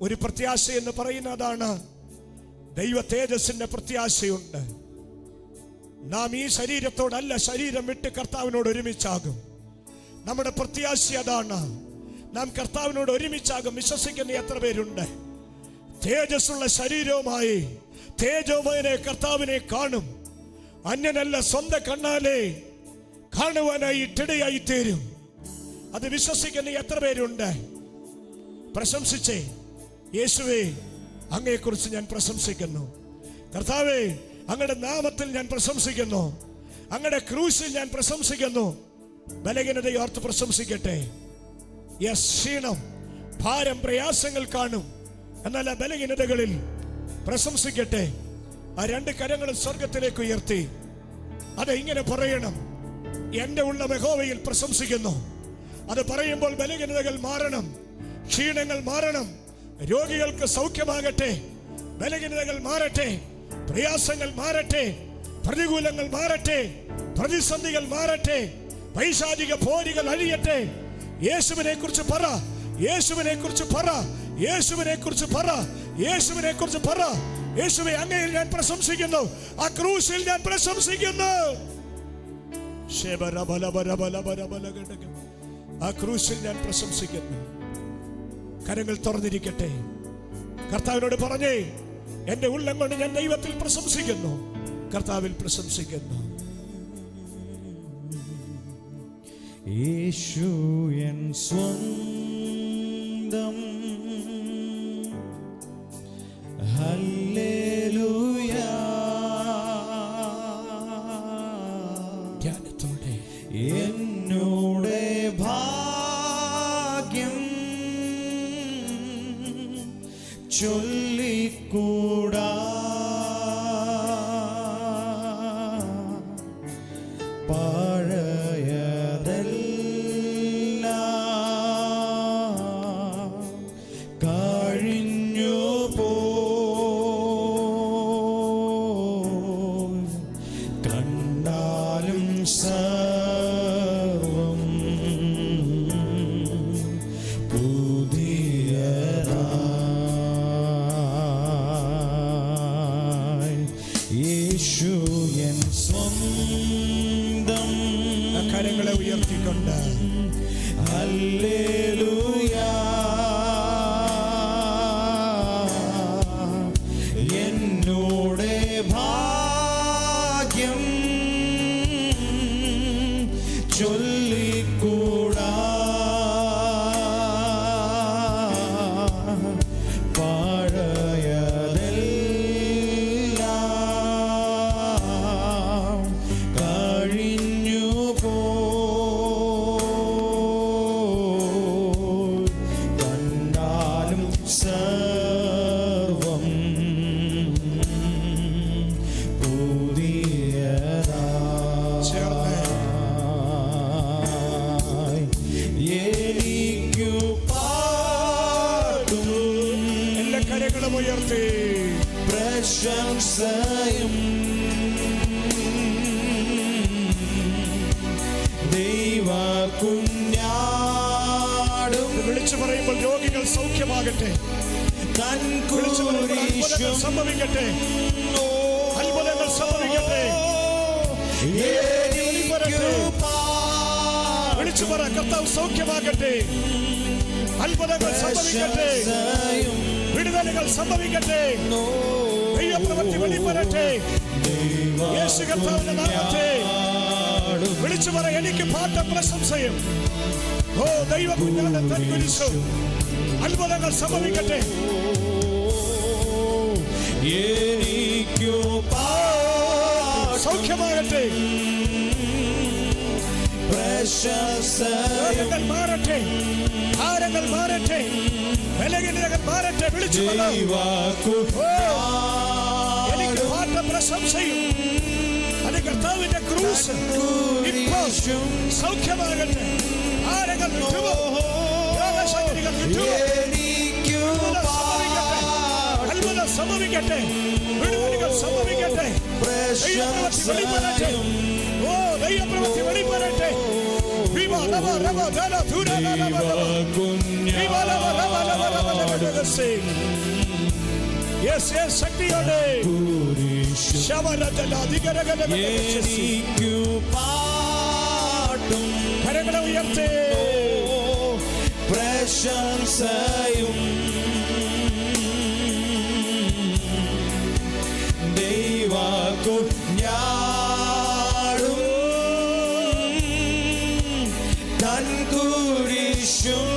ഒരു പ്രത്യാശ എന്ന് പറയുന്നതാണ് ദൈവ തേജസ്സിന്റെ പ്രത്യാശയുണ്ട്. നാം ഈ ശരീരത്തോടല്ല, ശരീരം വിട്ട് കർത്താവിനോട് ഒരുമിച്ചാകും. നമ്മുടെ പ്രത്യാശ അതാണ്. നാം കർത്താവിനോട് ഒരുമിച്ചാകും. വിശ്വസിക്കുന്ന എത്ര പേരുണ്ട്? തേജസ്സുള്ള ശരീരവുമായി തേജോമയനെ കർത്താവിനെ കാണും. അന്യനല്ല, സ്വന്തം കണ്ണാലെ കാണുവാനായി ഇടയായി തീരും. അത് വിശ്വസിക്കുന്ന എത്ര പേരുണ്ട്? പ്രശംസിച്ചേ. യേശുവേ, അങ്ങയെക്കുറിച്ച് ഞാൻ പ്രശംസിക്കുന്നു. കർത്താവേ, അങ്ങയുടെ നാമത്തിൽ ഞാൻ പ്രശംസിക്കുന്നു. അങ്ങയുടെ ക്രൂശിൽ ഞാൻ പ്രശംസിക്കുന്നു. ബലഹീനതയെ ഓർത്ത് പ്രശംസിക്കട്ടെ. യെസ്, ക്ഷീണം, ഭാരം, പ്രയാസങ്ങൾ കാണും. എന്നാൽ ആ ബലഹീനതകളിൽ പ്രശംസിക്കട്ടെ. ആ 2 കരങ്ങളും സ്വർഗത്തിലേക്ക് ഉയർത്തി അത് ഇങ്ങനെ പറയണം, എന്റെ ഉള്ള യഹോവയിൽ പ്രശംസിക്കുന്നു. അത് പറയുമ്പോൾ ബലഹീനതകൾ മാറണം, ക്ഷീണങ്ങൾ മാറണം, രോഗികൾക്ക് സൗഖ്യമാകട്ടെ, ബലഹീനതകൾ മാറട്ടെ, പ്രയാസങ്ങൾ മാറട്ടെ, പ്രതികൂലങ്ങൾ മാറട്ടെ, പ്രതിസന്ധികൾ മാറട്ടെ, പൈശാചിക പോരികൾ അഴിയട്ടെ. യേശുവിനെ കുറിച്ച് പറ, യേശുവിനെ കുറിച്ച് പറ, യേശുവിനെ കുറിച്ച് പറ, യേശുവിനെ കുറിച്ച് പറ. യേശുവേ, അങ്ങയിൽ ഞാൻ പ്രശംസിക്കുന്നു. ആ ക്രൂശിൽ ഞാൻ പ്രശംസിക്കുന്നു. ആ ക്രൂശിൽ ഞാൻ പ്രശംസിക്കുന്നു. കരങ്ങൾ തുറന്നിരിക്കട്ടെ. കർത്താവിനോട് പറഞ്ഞേ, എന്റെ ഉള്ളം കൊണ്ട് ഞാൻ ദൈവത്തിൽ പ്രശംസിക്കുന്നു, കർത്താവിൽ പ്രശംസിക്കുന്നു. യേശു എൻ സ്വന്തം, ഹല്ലേലൂയ. ധ്യാനത്തോടെ എന്നോടെ ഭാഗ്യം ചൊല്ലിക്കൂടാ പഴയതെല്ലാം കഴിഞ്ഞു പോയി കണ്ടാലും സർവം പുതിയതായി യേശു എൻ സ്വന്തം. കരങ്ങളെ ഉയർത്തിക്കൊണ്ട് ഹല്ലേലൂയ എന്നോടെ ഭാഗ്യം ചൊല്ലിക്കൂടാ പഴയതെല്ലാം കഴിഞ്ഞു പോയി കണ്ടാലും സർവം പുതിയതായി എനിക്കു പാട്ടും എല്ലാ കരങ്ങളും ഉയർത്തി പ്രശംസയും ദൈവ കുഞ്ഞാടും. വിളിച്ചു പറയുമ്പോൾ രോഗികൾ സൗഖ്യമാകട്ടെ, തൻ വിളിച്ചു പറയുമ്പോൾ അത്ഭുതങ്ങൾ സംഭവിക്കട്ടെ, അത്ഭുതങ്ങൾ സംഭവിക്കട്ടെ. വിളിച്ചു പറ, കർത്താവ് സൗഖ്യമാകട്ടെ, അത്ഭുതങ്ങൾ സംഭവിക്കട്ടെ, വിടുതലുകൾ സംഭവിക്കട്ടെ, ദൈവപ്രവൃത്തി വെളിപ്പെടട്ടെ യേശു കർത്താവിന്റെ നാമത്തിൽ. വിളിച്ചു പറ, എനിക്ക് പാട്ടും പ്രശംസയും. ഓ ദൈവ കുഞ്ഞാടെ തൻ കുരിശു, അത്ഭുതങ്ങൾ സംഭവിക്കട്ടെ. എനിക്കു സൗഖ്യമാകട്ടെ, രോഗങ്ങൾ മാറട്ടെ, ഭാരങ്ങൾ മാറട്ടെ, ബലഹീനതകൾ മാറട്ടെ. വിളിച്ചു പറ, എനിക്ക് പാട്ടും പ്രശംസയും. അത് കർത്താവിന്റെ ക്രൂശ് ഇപ്പോൾ സൗഖ്യമാകട്ടെ. ഭാരങ്ങൾ വിട്ടുപോ, രോഗശക്തികൾ വിട്ടുപോ. അത്ഭുതം സംഭവിക്കട്ടെ, വിടുതലുകൾ സംഭവിക്കട്ടെ, ദൈവപ്രവൃത്തി വെളിപ്പെടട്ടെ. ഓ ദൈവപ്രവൃത്തി വെളിപ്പെടട്ടെ. ശക്തിയോടെ പാട്ടും കരങ്ങളെ ഉയർത്തേ പ്രശംസയും ദൈവ കുഞ്ഞാടും തൻ കുരിശും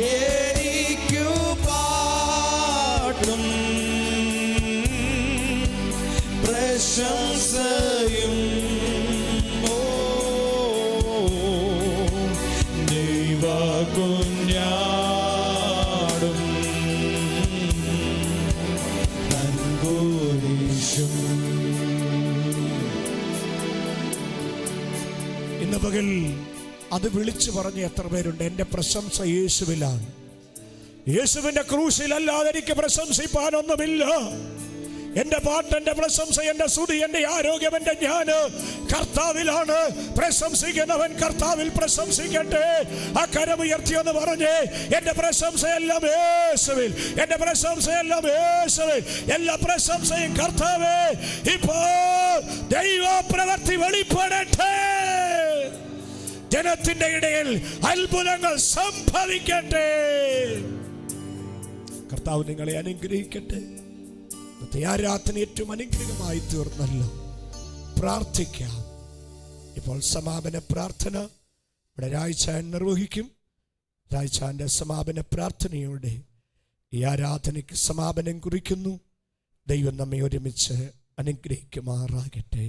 എനിക്കു പാട്ടും പ്രശംസയും ദൈവ കുഞ്ഞാടും തൻ കുരിശും. ഇന്ന് പകൽ അത് വിളിച്ചു പറഞ്ഞ എത്ര പേരുണ്ട്? എൻ്റെ പ്രശംസ യേശുവിലാണ്, യേശുവിന്റെ ക്രൂശിലല്ലാതെ എനിക്ക് പ്രശംസിപ്പാനൊന്നുമില്ല. എൻ്റെ പാട്ട്, എൻ്റെ പ്രശംസ, എൻ്റെ സ്തുതി, എൻ്റെ ആരോഗ്യം, എൻ്റെ ജ്ഞാന് കർത്താവിലാണ്. പ്രശംസിക്കുന്നവൻ കർത്താവിൽ പ്രശംസിക്കട്ടെ. ആ കരമുയർത്തിയെന്ന് പറഞ്ഞേ, എൻ്റെ പ്രശംസയെല്ലാം യേശുവിൽ, എൻ്റെ പ്രശംസയെല്ലാം യേശുവിൽ, എല്ലാ പ്രശംസയും കർത്താവേ. ഇപ്പോൾ ദൈവപ്രവൃത്തി വെളിപ്പെടട്ടെ, ജനത്തിന്റെ ഇടയിൽ അത്ഭുതങ്ങൾ സംഭവിക്കട്ടെ. കർത്താവ് നിങ്ങളെ അനുഗ്രഹിക്കട്ടെ. ആരാധന ഏറ്റവും അനുഗ്രഹമായി തീർന്നല്ലോ. പ്രാർത്ഥിക്കാം. ഇപ്പോൾ സമാപന പ്രാർത്ഥന ഇവിടെ രായ്ച്ചാൻ നിർവഹിക്കും. രായ്ച്ചാന്റെ സമാപന പ്രാർത്ഥനയോടെ ഈ ആരാധനയ്ക്ക് സമാപനം കുറിക്കുന്നു. ദൈവം നമ്മെ ഒരുമിച്ച് അനുഗ്രഹിക്കുമാറാകട്ടെ.